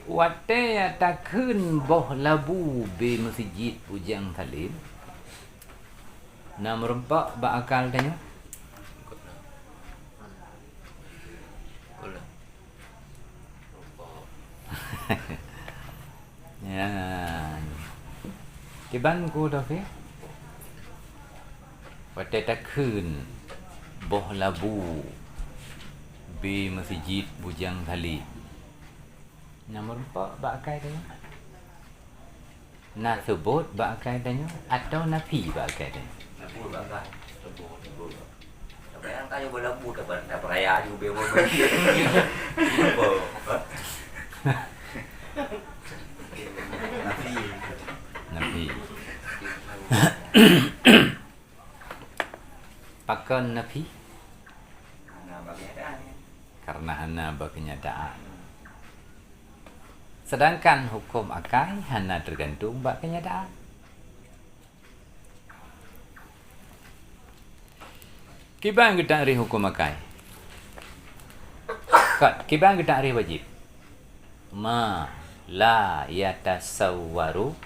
Wate ya takun boh labu be masjid Ujang Talim. Nam rempak ba akal tanya. Ya. Kiban ku dah ke? Wate takun boh labu be masjid Ujang Talim. Nombor 4 bakai tanya. Nak sebut bakai tanya atau nafi bakai tanya. Nafi bakai. Sebut. Tapi yang tanya bola bu dapat raya juga be. Nafi. Pakai nafi. Karena hana berkenyataan. Sedangkan hukum akal hanya tergantung bak kenyataan. Kibang kita arif hukum akal. Kibang kita arif wajib. Ma la yatasawwaru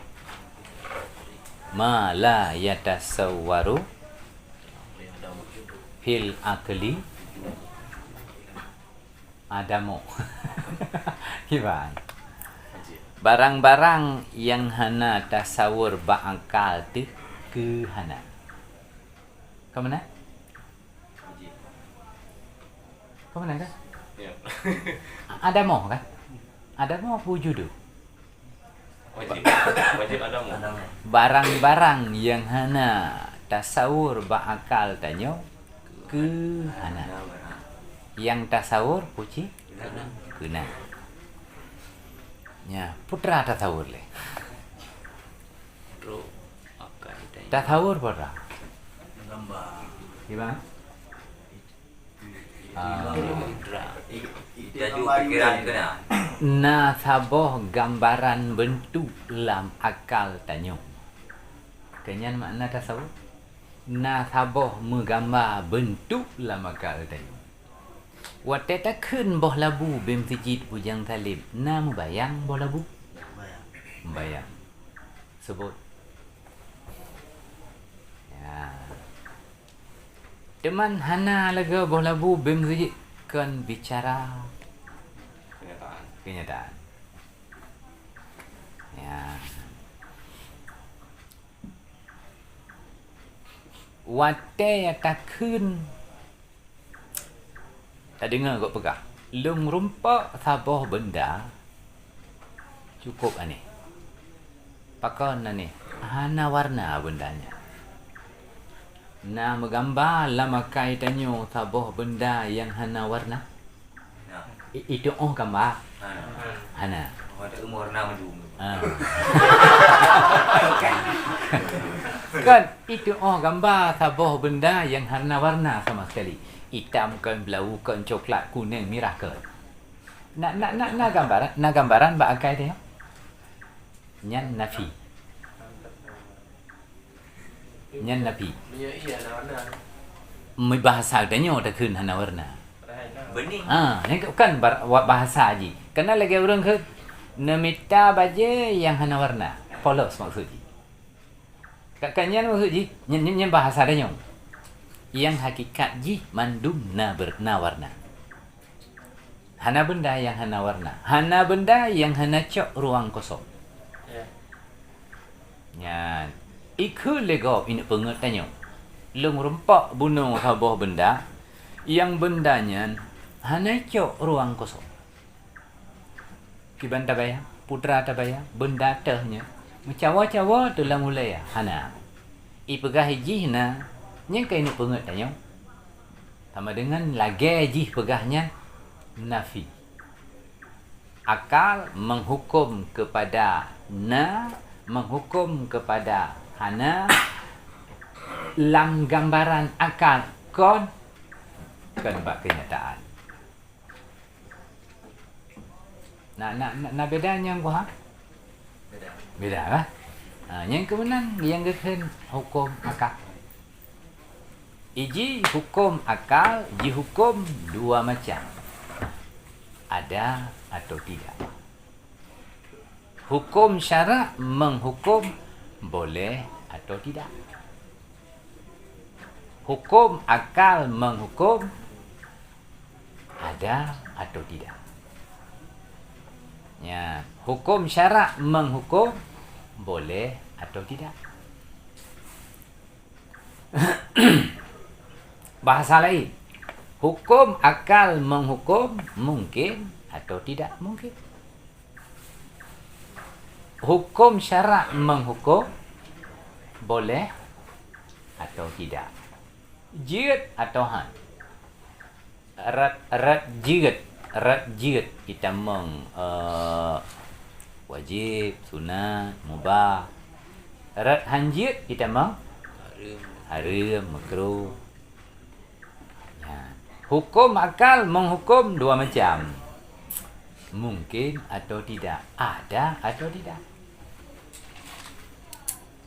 fil akli adamu. Kibang barang-barang yang hana tasawur ba'akal tu ke hana. Kau mana? Kau mana kan? Ya. Ada mau kan? Ada mau wujud tu. Wajib ada mu. Barang-barang yang hana tasawur ba'akal tanyo ke hana. Yang tasawur puji kena. Ya, putra tasawur le. Tasawur putra. Gambar. Gimana? Jaju pikiran kena. Na saboh gambaran bentuk dalam akal tanyo. Kenyan makna tasawur? Na saboh menggambar bentuk dalam akal tanyo. Wate takun boh labu bim masjid Ujang Talim. Na membayang boh labu? Membayang. Sebut. Ya. Teman hana laga boh labu bim masjid kan bicara kenyataan. Ya. Wate ya takun tak dengar kau pegah. Lung rumpak saboh benda cukup aneh. Pakai aneh. Hana warna bendanya. Na menggambar lama kaitannya saboh benda yang hana warna. Itu gambar. Hana. Ada umur nama dulu. Kan itu gambar saboh benda yang hana warna sama sekali. Hitam kan, belau kan, coklat, kuning, merah kan. Nak gambaran bak akai dia. Nyan nafi. Nyan nafi. Iya warna. Mai bahasa dia dah kun hana warna. Bening. Yang kan bahasa aji. Kena lagi orang ke nemita baje yang hana warna. Polos maksudnya. Kan nyan maksudnya nyan bahasa dia. Yang hakikat ji mandum na warna. Hana benda yang hana warna. Hana benda yang hana cok ruang kosong. Ya. Ikut lego ini pengertiannya. Lung rempak bunuh sabuh benda yang bendanya hana cok ruang kosong. Kiban tabaya, putra tabaya, benda tehnya. Mencawa-cawa tu lah mulai hana. Ipegah hiji na yang kain penget tanya. Sama dengan lagi ji pegahnya nafi. akal menghukum kepada na, menghukum kepada hana, lam gambaran akal kon kan bak kenyataan. Nak bedanya gua? Beda lah. Yang kemudian yang keken hukum akal. Iji hukum akal, ji hukum dua macam. Ada atau tidak. Hukum syarak menghukum boleh atau tidak. Hukum akal menghukum ada atau tidak. Ya, hukum syarak menghukum boleh atau tidak. Bahasa lain, hukum akal menghukum mungkin atau tidak mungkin. Hukum syarak menghukum boleh atau tidak. Jid atau han. Rat jid kita wajib, sunat, mubah. Rat hanjid kita haram, makruh. Hukum akal menghukum dua macam. Mungkin atau tidak. Ada atau tidak.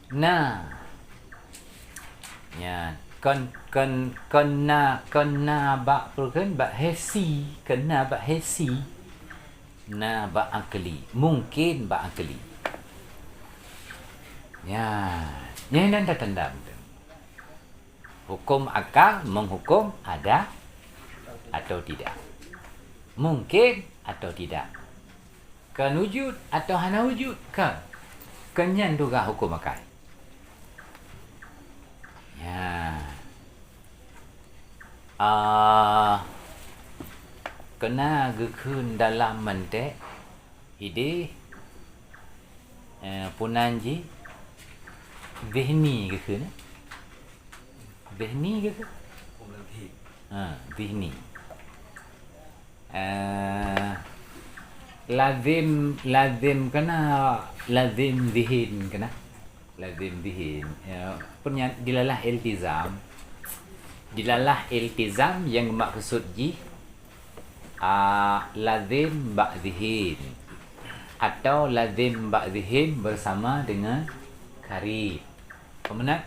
Nah. Ya, kena bak perken bak hesi, kena bak hesi. Na bak akli. Mungkin bak akli. Ya, ini tanda-tanda. Hukum akal menghukum ada atau tidak. Mungkin atau tidak. Kan wujud atau hana wujud. Kenyan juga hukum akal. Ya. Kena gekun dalam mentek ide punanji zihni gekun. Zihni gekun. Zihni. Lazim kena lazim zihin kena lazim zihin dilalah iltizam yang maksud ji lazim bak zihin atau lazim bak zihin bersama dengan karib. Kemudian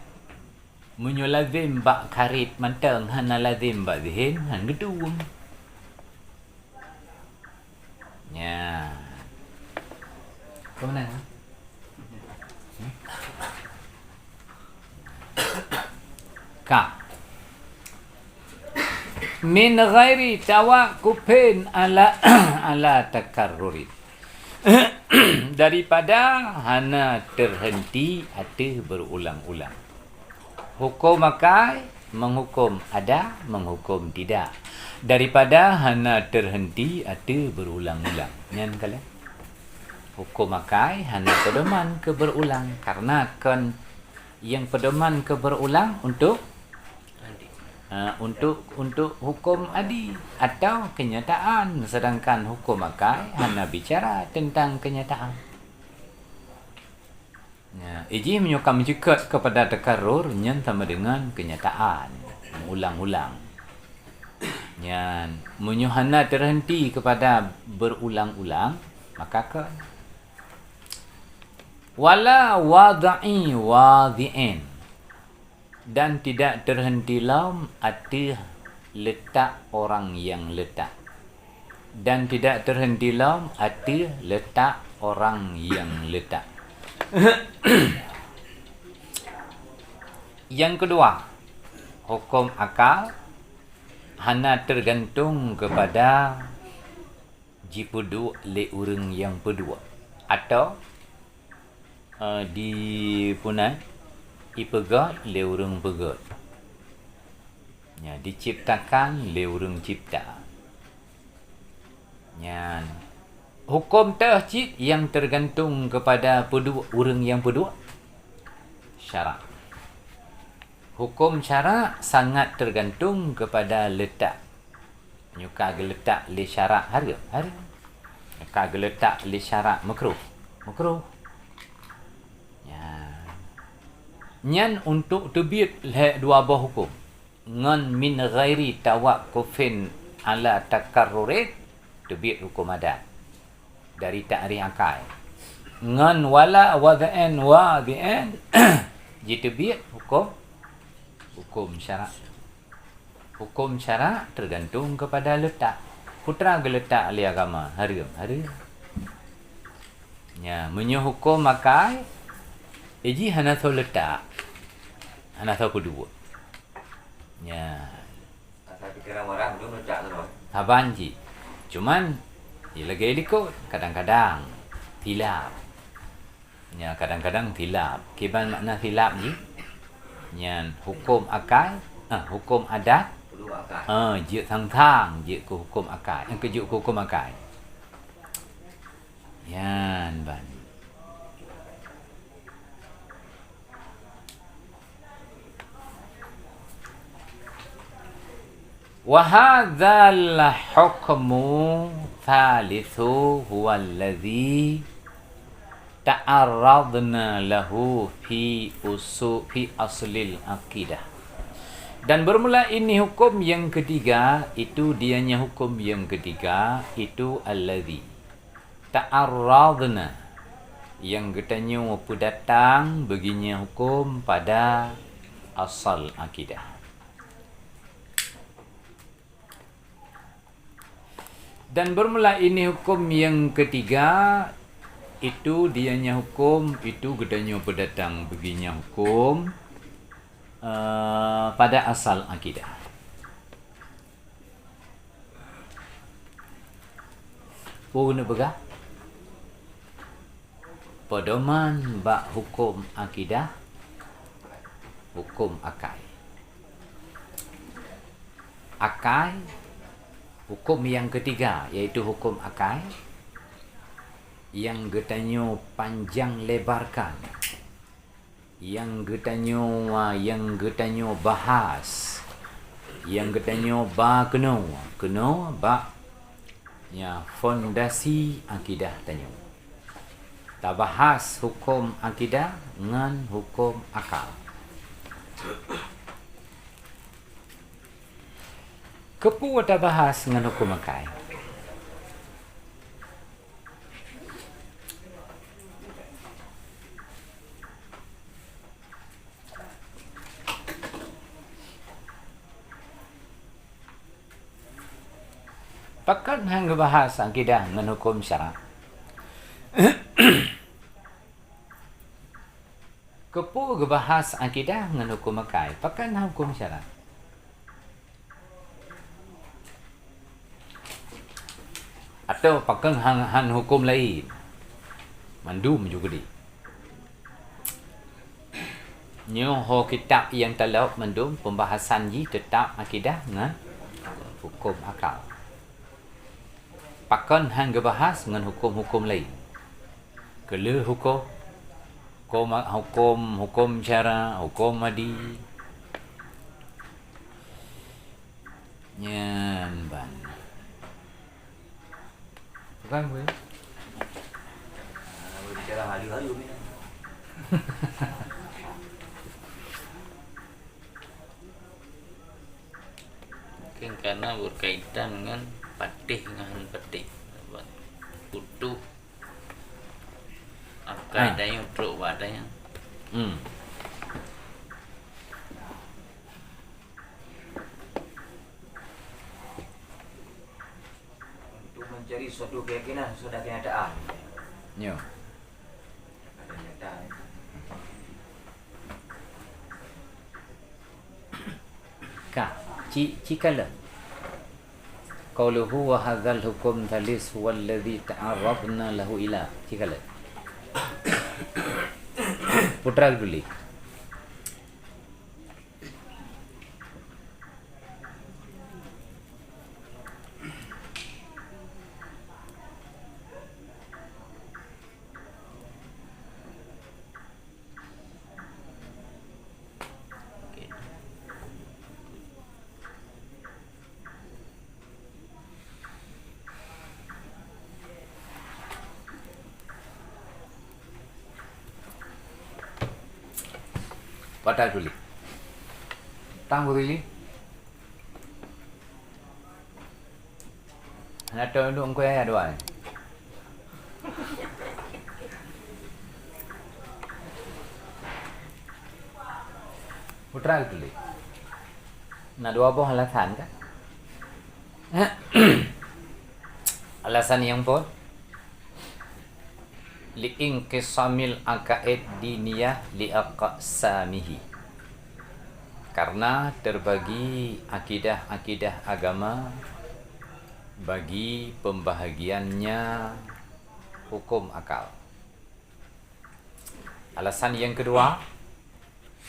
munyo lazim bak karib manteng hana lazim bak zihin han gedung. Ya. Kemudian ka min ghairi tawaqqufin ala takarruri daripada hana terhenti atau berulang-ulang. Hukum akal menghukum ada, menghukum tidak. Daripada hana terhenti atau berulang-ulang. Nyan kalian. Hukum akal hana pedoman ke berulang karena kan yang pedoman ke berulang untuk hukum adi atau kenyataan, sedangkan hukum akal hana bicara tentang kenyataan. Ya, iji menyokam mencekat kepada takarrur nyan sama dengan kenyataan, mengulang-ulang. Nyan menyuhana terhenti kepada berulang-ulang, maka ke wala wadi'in dan tidak terhenti lam arti letak orang yang letak, dan tidak terhenti lam arti letak orang yang letak. Yang kedua, hukum akal hana tergantung kepada jipudu le urang yang kedua atau di punai ipegat le urang pegat. Ya, diciptakan le urang cipta. Nyan hukum tahjid yang tergantung kepada kedua urang yang kedua syarak. Hukum syarak sangat tergantung kepada letak. Nyuka letak le syarak harga. Maka geletak li syarat makruh. Makruh. Ya. Nyan untuk terbit dua buah hukum. Ngan min ghairi tawaqqufin ala takarrurit terbit hukum adat. Dari ta'rif akal. Ngan wala wada'an wadi'an jitibit hukum syarak. Hukum syarak tergantung kepada letak. Putra geletak ahli agama haram. Ya, menyo hukum makai eji hana tahu letak. Hana tahu kedua. Ya, Asal pikiran orang tu letak tu. habanji. Cuman lagi ikut kadang-kadang tilap. Ya, kadang-kadang tilap. Kiban makna tilap ni? Yang hukum akal, hukum adat, Perlu akal. je thang-thang je ke hukum akal. Yang kejuk ke hukum akal. Yan ban. Wa hadzal hukmu thalithu huwa alladhi ta'arradna lahu fi aslil aqidah. Dan bermula ini hukum yang ketiga, itu dianya hukum yang ketiga, itu alladhi ta'arradna, yang katanya apa datang baginya hukum pada asal akidah. Dan bermula ini hukum yang ketiga, itu dianya hukum, itu katanya apa datang baginya hukum pada asal akidah. Guna begah pedoman bak hukum akidah, hukum akal. Akal, hukum yang ketiga, iaitu hukum akal yang getanyo panjang lebarkan, yang getanyo bahas, yang getanyo ba keno ba ya fondasi akidah tanyo. Ta bahas hukum akidah dengan hukum akal. Kepu ta bahas dengan hukum akal. Pakan hang bahas akidah dengan hukum syarak. Kepu bahas akidah dengan hukum akal. Pakan hang hukum syarak. Atau pakan hang hukum lain. Mandum juga di. Nyoho kitab yang telah mandum pembahasan ji tetap akidah dengan hukum akal. Pakan hang bahas dengan hukum-hukum lain. Kele hukum syara, hukum madi. Nyan ban. Bukan boleh. Bicara halu-halu ni. Mungkin karena berkaitan dengan patih dengan patih. Kutu akai dayang truk wadayang. Untuk mencari suatu keyakinan, suatu kenyataan. Nyo. Ada kenyataan. Cikala qauluhu wa hadzal hukum thalis walladhi ta'arradna lahu ila. Cikala putra dulu. Batal tulis. Tang tulis. Nak tahu untuk engkau ya doa. Putra tulis. Nak dua apa alasan kan? Alasan yang pun li'inqisamil aqaid diniyah li'aqsamihi, karena terbagi akidah-akidah agama bagi pembahagiannya hukum akal. Alasan yang kedua,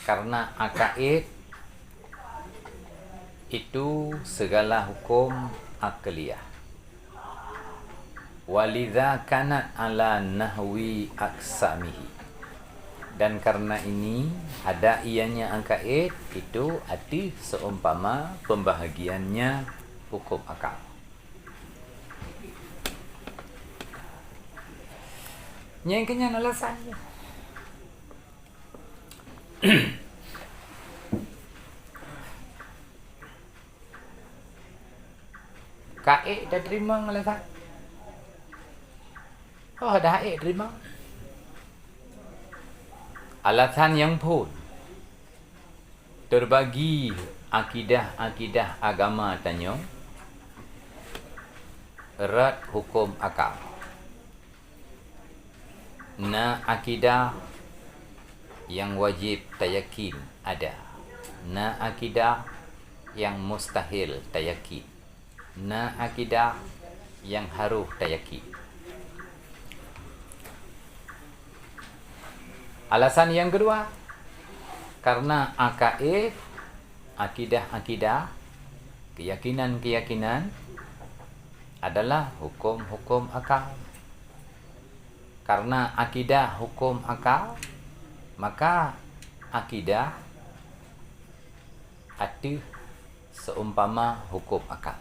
karena aqaid itu segala hukum akliyah. Walidha kanat ala nahwi aksamihi, dan karena ini ada ianya aqaid itu arti seumpama pembahagiannya hukum akal. Yang kenyang alasannya. Kaik dah terima alasan. Oh, dah terima. Alasan yang pun terbagi akidah-akidah agama tanya erat hukum akal. Na akidah yang wajib tayakin ada. Na akidah yang mustahil tayakin. Na akidah yang harus tayakin. Alasan yang kedua, karena aqaid, akidah-akidah, keyakinan-keyakinan adalah hukum-hukum akal. Karena akidah hukum akal, maka akidah ada seumpama hukum akal.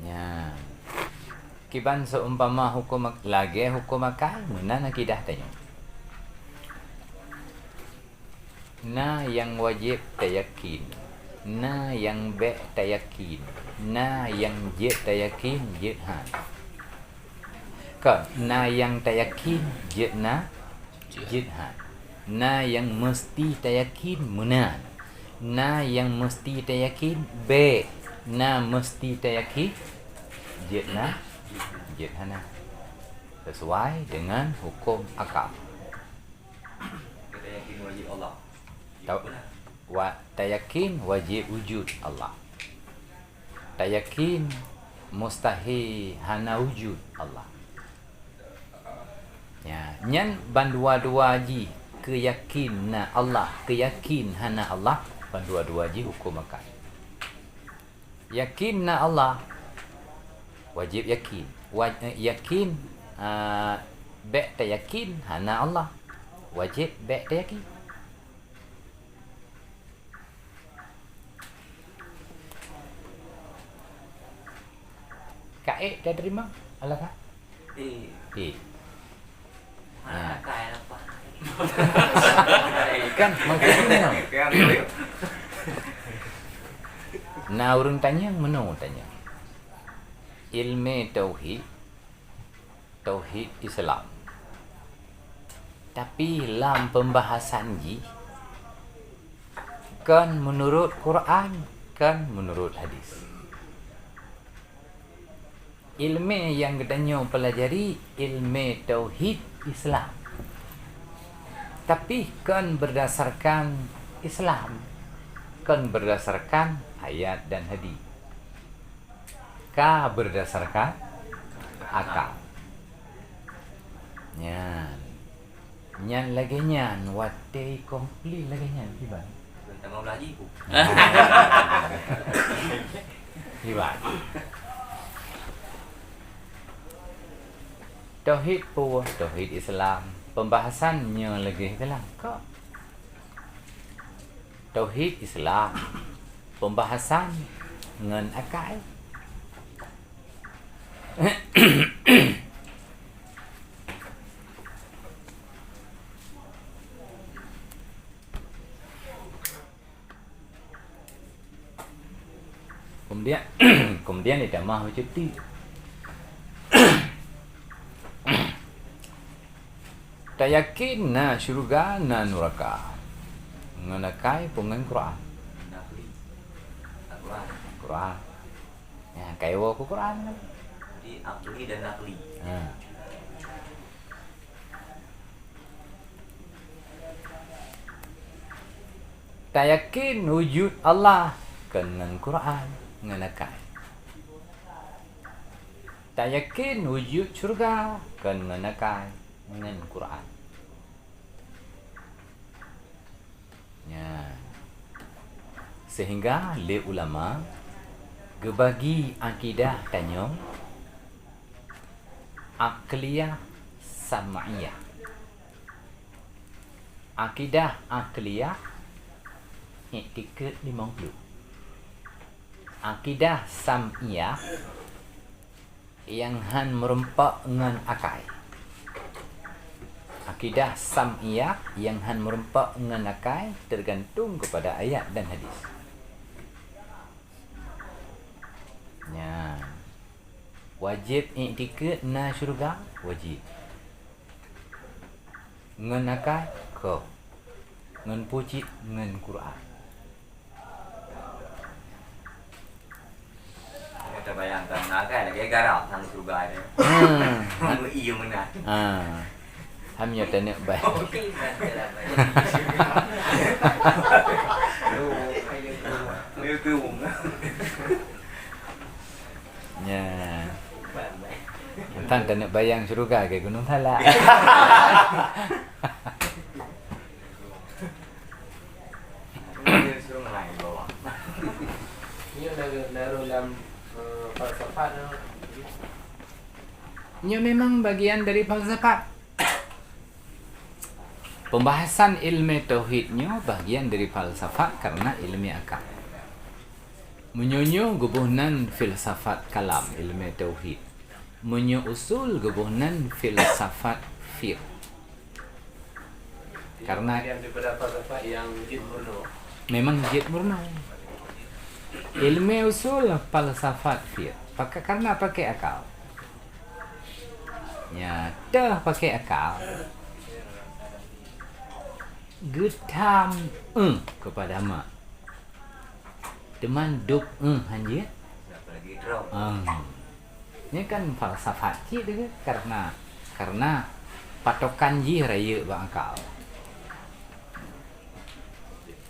Ya. Kiban seumpama hukum lagi hukum akal, mana akidah tanya. Na yang wajib tayakin, na yang be tayakin, na yang je tayakin jihad. Kan na yang tayakin jihad, jihad. Na yang mesti tayakin munan. Na yang mesti tayakin be. Na mesti tayakin jihad, jihad. Sesuai dengan hukum akal. Kita yakin wajib Allah. Tayakin wajib wujud Allah. Tayakin mustahil hana wujud Allah. Ya, nyan bandua-dua ji keyakin na Allah, keyakin hana Allah, bandua-dua ji hukum akal. Yakin na Allah wajib yakin. Yakin be tayakin hana Allah, wajib be tayakin. Kaik dah terima alasan? Mana kaya apa? Kan maksudnya. Nah, orang tanya mana tanya? Ilmu tauhid, tauhid Islam. Tapi dalam pembahasan ji kan menurut Quran, kan menurut hadis. Ilmu yang katanya pelajari ilmu tauhid Islam. Tapi kan berdasarkan Islam, kan berdasarkan ayat dan hadis. Ka berdasarkan akal. Nyan lagi nyan wate komplit lagi nyan tiba. Tak mau belajar pun. Tiba. Tauhid pun, tauhid Islam. Pembahasannya lagi dalam kok. Tauhid Islam. Pembahasan dengan akal. Kemudian ditambah macam tu. Tak yakin na syurga na neraka. Nganakai pengen Quran. Nakli. Al-Quran. Quran. Ya, kaiwa ku Quran. Jadi akli dan nakli. Ha. Tak yakin wujud Allah kena Quran nganakai. Tak yakin wujud syurga kena nakai dengan Quran. Ya. Sehingga le ulama gebagi akidah tanya akliyah sam'iyah. Akidah akliyah i'tikad 50. Akidah sam'iyah yang han merempak dengan akal. Akidah sam'iyah yang han merempak dengan akal tergantung kepada ayat dan hadis. Ya. Wajib i'tikad na syurga, wajib. Ngan akal ko. Ngan puji ngan Quran. Kita bayangkan nakai lagi garap sang surga ni. Hang iya mana. Hamnya tanya baik. Okey, saya lah. Meu tu. Ya. Entah tanya bayang syurga ke Gunung Salak. Dia suruh naik bawah. Ini naruh dalam falsafat. Nya memang bagian dari falsafat. Pembahasan ilmu tauhidnya bagian dari falsafat karena ilmu akal. Menyonyo gebunan filsafat kalam ilmu tauhid. Menyo usul gebunan filsafat fiqh. Karena yang daripada falsafat yang jid murno. memang jid murno. Ilmu usul falsafat fiqh. Karena pakai akal. Ya, dah pakai akal. Getam kepada mak. Teman duk hanjit. Apa lagi draw? Ini kan falsafat je dia karena patokan je raya bangkal.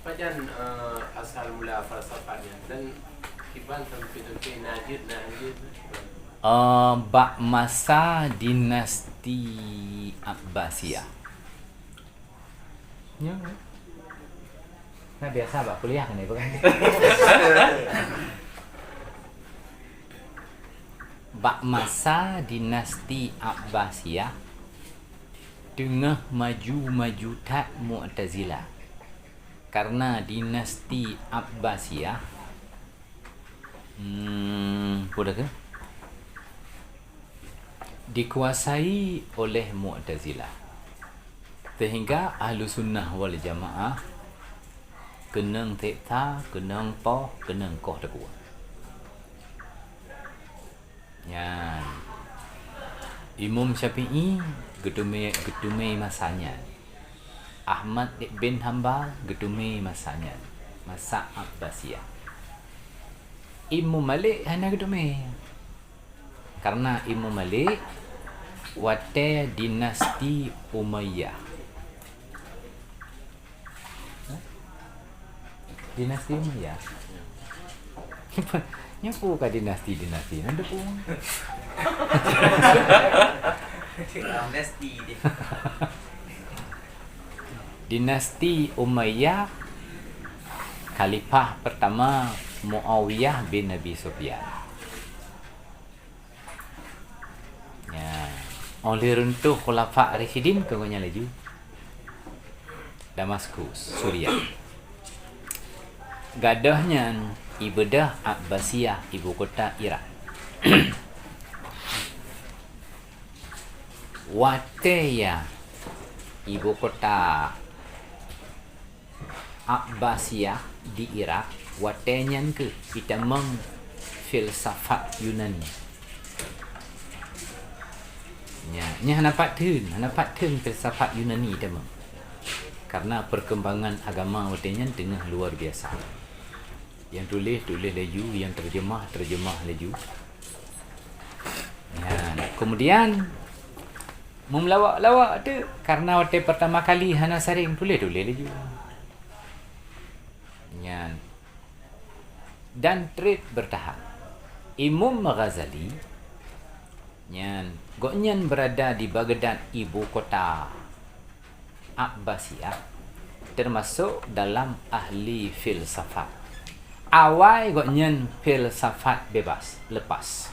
Macam asal mula falsafatnya dan kiban sampai najid. Bak masa dinasti Abbasiyah. Ya. Nah biasa bak kuliah kan bukan? Bak masa dinasti Abbasiyah tengah maju tak Mu'tazilah. Karena dinasti Abbasiyah boleh ke? Dikuasai oleh Mu'tazilah. Sehingga Ahlu Sunnah wal Jamaah kenang tekta, kenang poh, kenang koh tekua. Ya. Imam Syafi'i gedume masanya. Ahmad bin Hanbal gedume masanya. Masa Abbasiyah. Imam Malik hanya gedume. Karena Imam Malik wate dinasti Umayyah. Dinasti Umayyah. Nyaku ka dinasti nanda pun. Amnesti dia. Dinasti Umayyah, khalifah pertama Muawiyah bin Nabi Sufyan. Ya, oleh runtuh khulafa Rasyidin kagaknya laju. Damaskus, Suriah. Gadahnya ibadah Abbasiyah, ibu kota Irak. Wateya, ibu kota Abbasiyah di Irak. Watenyan ke itamang filsafat Yunani. Nya hanapat tun filsafat Yunani tema. Karena perkembangan agama watenya tengah luar biasa. Yang tulis laju, yang terjemah laju. Kemudian melawak tu karena waktu pertama kali hana saring tulis laju. Dan trade bertahap. Imam Ghazali goknyan berada di Baghdad, ibu kota Abbasiyah, termasuk dalam ahli filsafat. Awal goknyan filsafat bebas, lepas.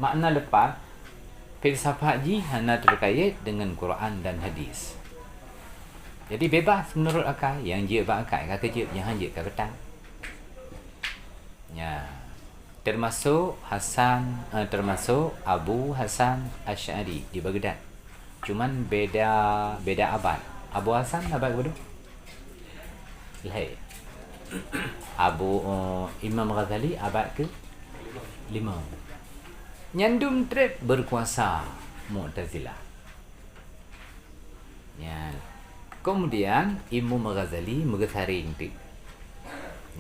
Makna lepas, filsafat ji hanya terkait dengan Quran dan hadis. Jadi bebas menurut akal, yang je akal kejut, yang je ketang. Termasuk Abu Hasan Asy'ari di Baghdad. Cuman beda abad. Abu Hasan abad berapa? Lahir. Imam Ghazali abad ke 5. Nyandum trip berkuasa Mu'tazilah. Kemudian Imam Ghazali menggetharing tu.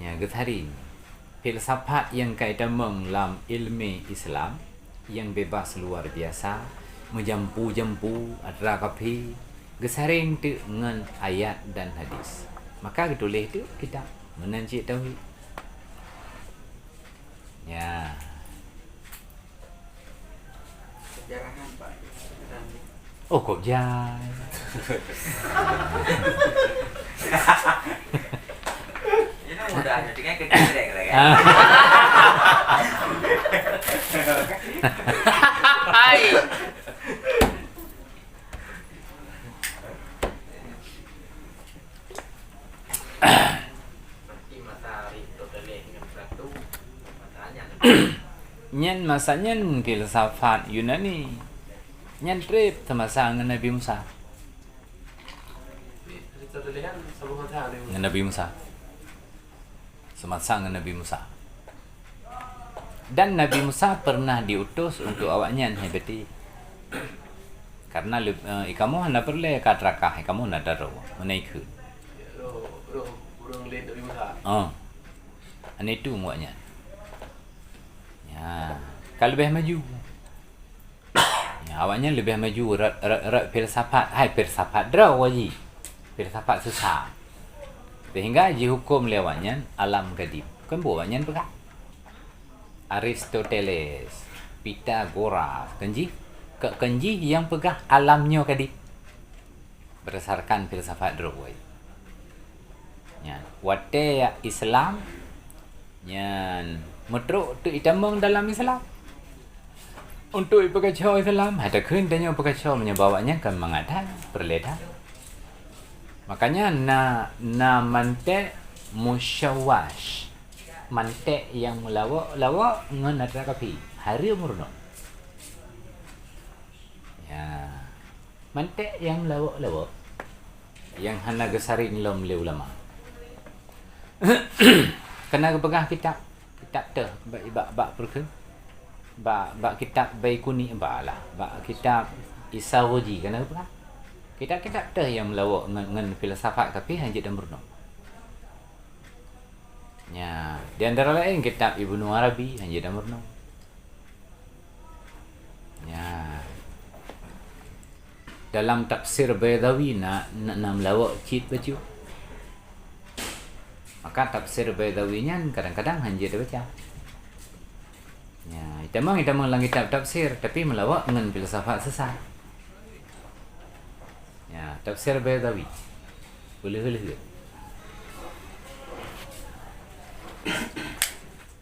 Getharing filsafat yang kaitan dalam ilmu Islam yang bebas luar biasa, menjampu adra kafi, gesaring tu dengan ayat dan hadis. Maka ditulis tu kitab Menancik Tauhid. Sejarahan Pak. Oh kok jai. Ini mudah dengan kecil kan. Hai. Nyen masanya filsafat Yunani. Nyen trip semasa dengan Nabi Musa. Dengan Nabi Musa. Semasa dengan Nabi Musa. Dan Nabi Musa pernah diutus untuk awaknya hebati. Karena ikamu hendak perlu katrakah, ikamu hendak daro, menaik. Burung lain Nabi Musa. Ane itu muaknya. Kalau lebih maju. Awaknya lebih maju filsafat, filsafat draw waji. Filsafat susah. Sehingga ji hukum lewatnya alam gaib. Kan buatnya pegah. Aristoteles, Pythagoras, kenji yang pegah alamnya kadip berdasarkan filsafat Drawai. Wate Islam metruk tu itamang dalam Islam. Untuk pekacau Islam ada kehendaknya pekacau menyebabkannya kan mengadan perledah. Makanya na mante musyawash. Mantek yang melawak dengan nada kapi hari umurno. Mantek yang melawak yang hana gesaring lom le ulama. Kena pegah kitab tu bak perke. Bak kitab Baikuni lah. Bak kitab Isaroji kena pegah. Kitab-kitab tu yang melawak dengan filsafat kapi hanya dan murno. Di antara lain kitab Ibnu Arabi hanya dah murno. Dalam tafsir Baydawi nak melawak cit baju. Maka tafsir Baydawinya kadang-kadang hanya dah baca. Kita lang kitab tafsir tapi melawak dengan filsafat sesat. Tafsir Baydawi. Boleh.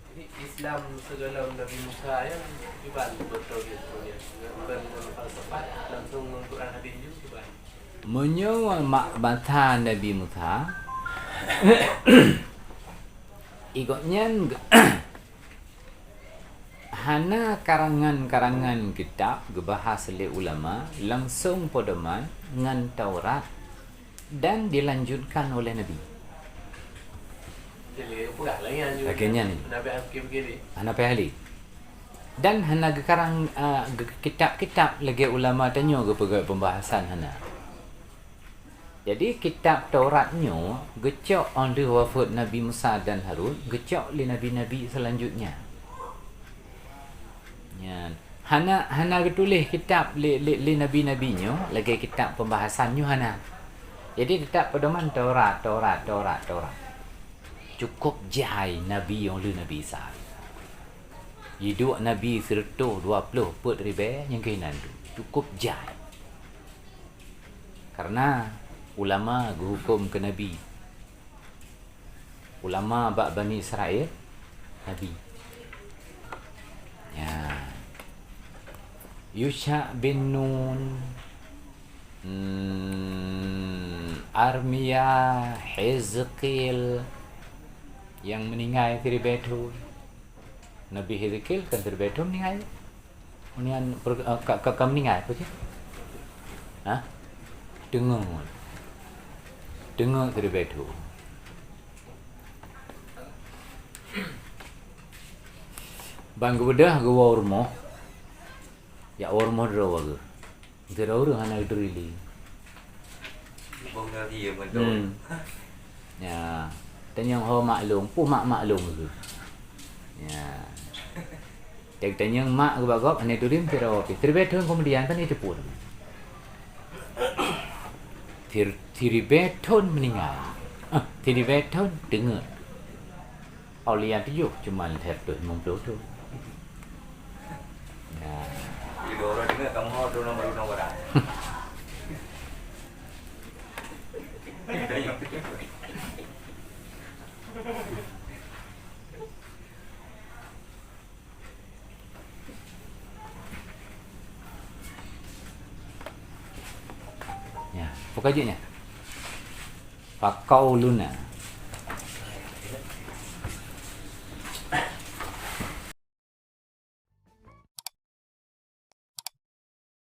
Jadi Islam segala Nabi Musa yang dibantu betul gitu ya. Bukan falsafat langsung Quran hadis juga. Menyewa makbatan Nabi Musa. Ikutnya hana karangan-karangan kitab gebahas oleh ulama langsung podoman dengan Taurat dan dilanjutkan oleh Nabi. Jadi pegah lah yang Bagiannya ni. Nabi fikir-fikir. Anak ahli. Dan hana gekarang kitab-kitab lagi ulama tanya ke pegai pembahasan hana. Jadi kitab Tauratnya gecok onde wafat Nabi Musa dan Harun, gecok li nabi-nabi selanjutnya. Ya. Hana tulis kitab li nabi-nabinya, lagi kitab pembahasannya hana. Jadi kitab pedoman Taurat. Cukup jai nabi yang lu Nabi Isa. Hidup Nabi 120 put ribe yang kainan tu. Cukup jai. Karena ulama hukum ke Nabi. Ulama bak Bani Israel Nabi. Ya. Yusha bin Nun, Armia, Hezqil yang meninggal dari Betul. Nabi Hezqil kan dari Betul meninggal. Kemudian meninggal apa sih? Hah? Dengar dari Betul. Bang bedah gua rumah. Ya rumah draw ke. Draw hana drili. Bông ra thì mình rồi. Ya. Dan yang ho maklum, maklum ke. Ya. Dan yang mak ke bagop ane turim tira opi. Tribeton kemudian kan itu pun. Tribeton meninggal. Tribeton dengar. Aulian tu cuma lihat tu mempeluk tu. Ya. Thì đồ rồi nữa kamu ho đồ nomor dah. Ya, pokoknya. Faqauluna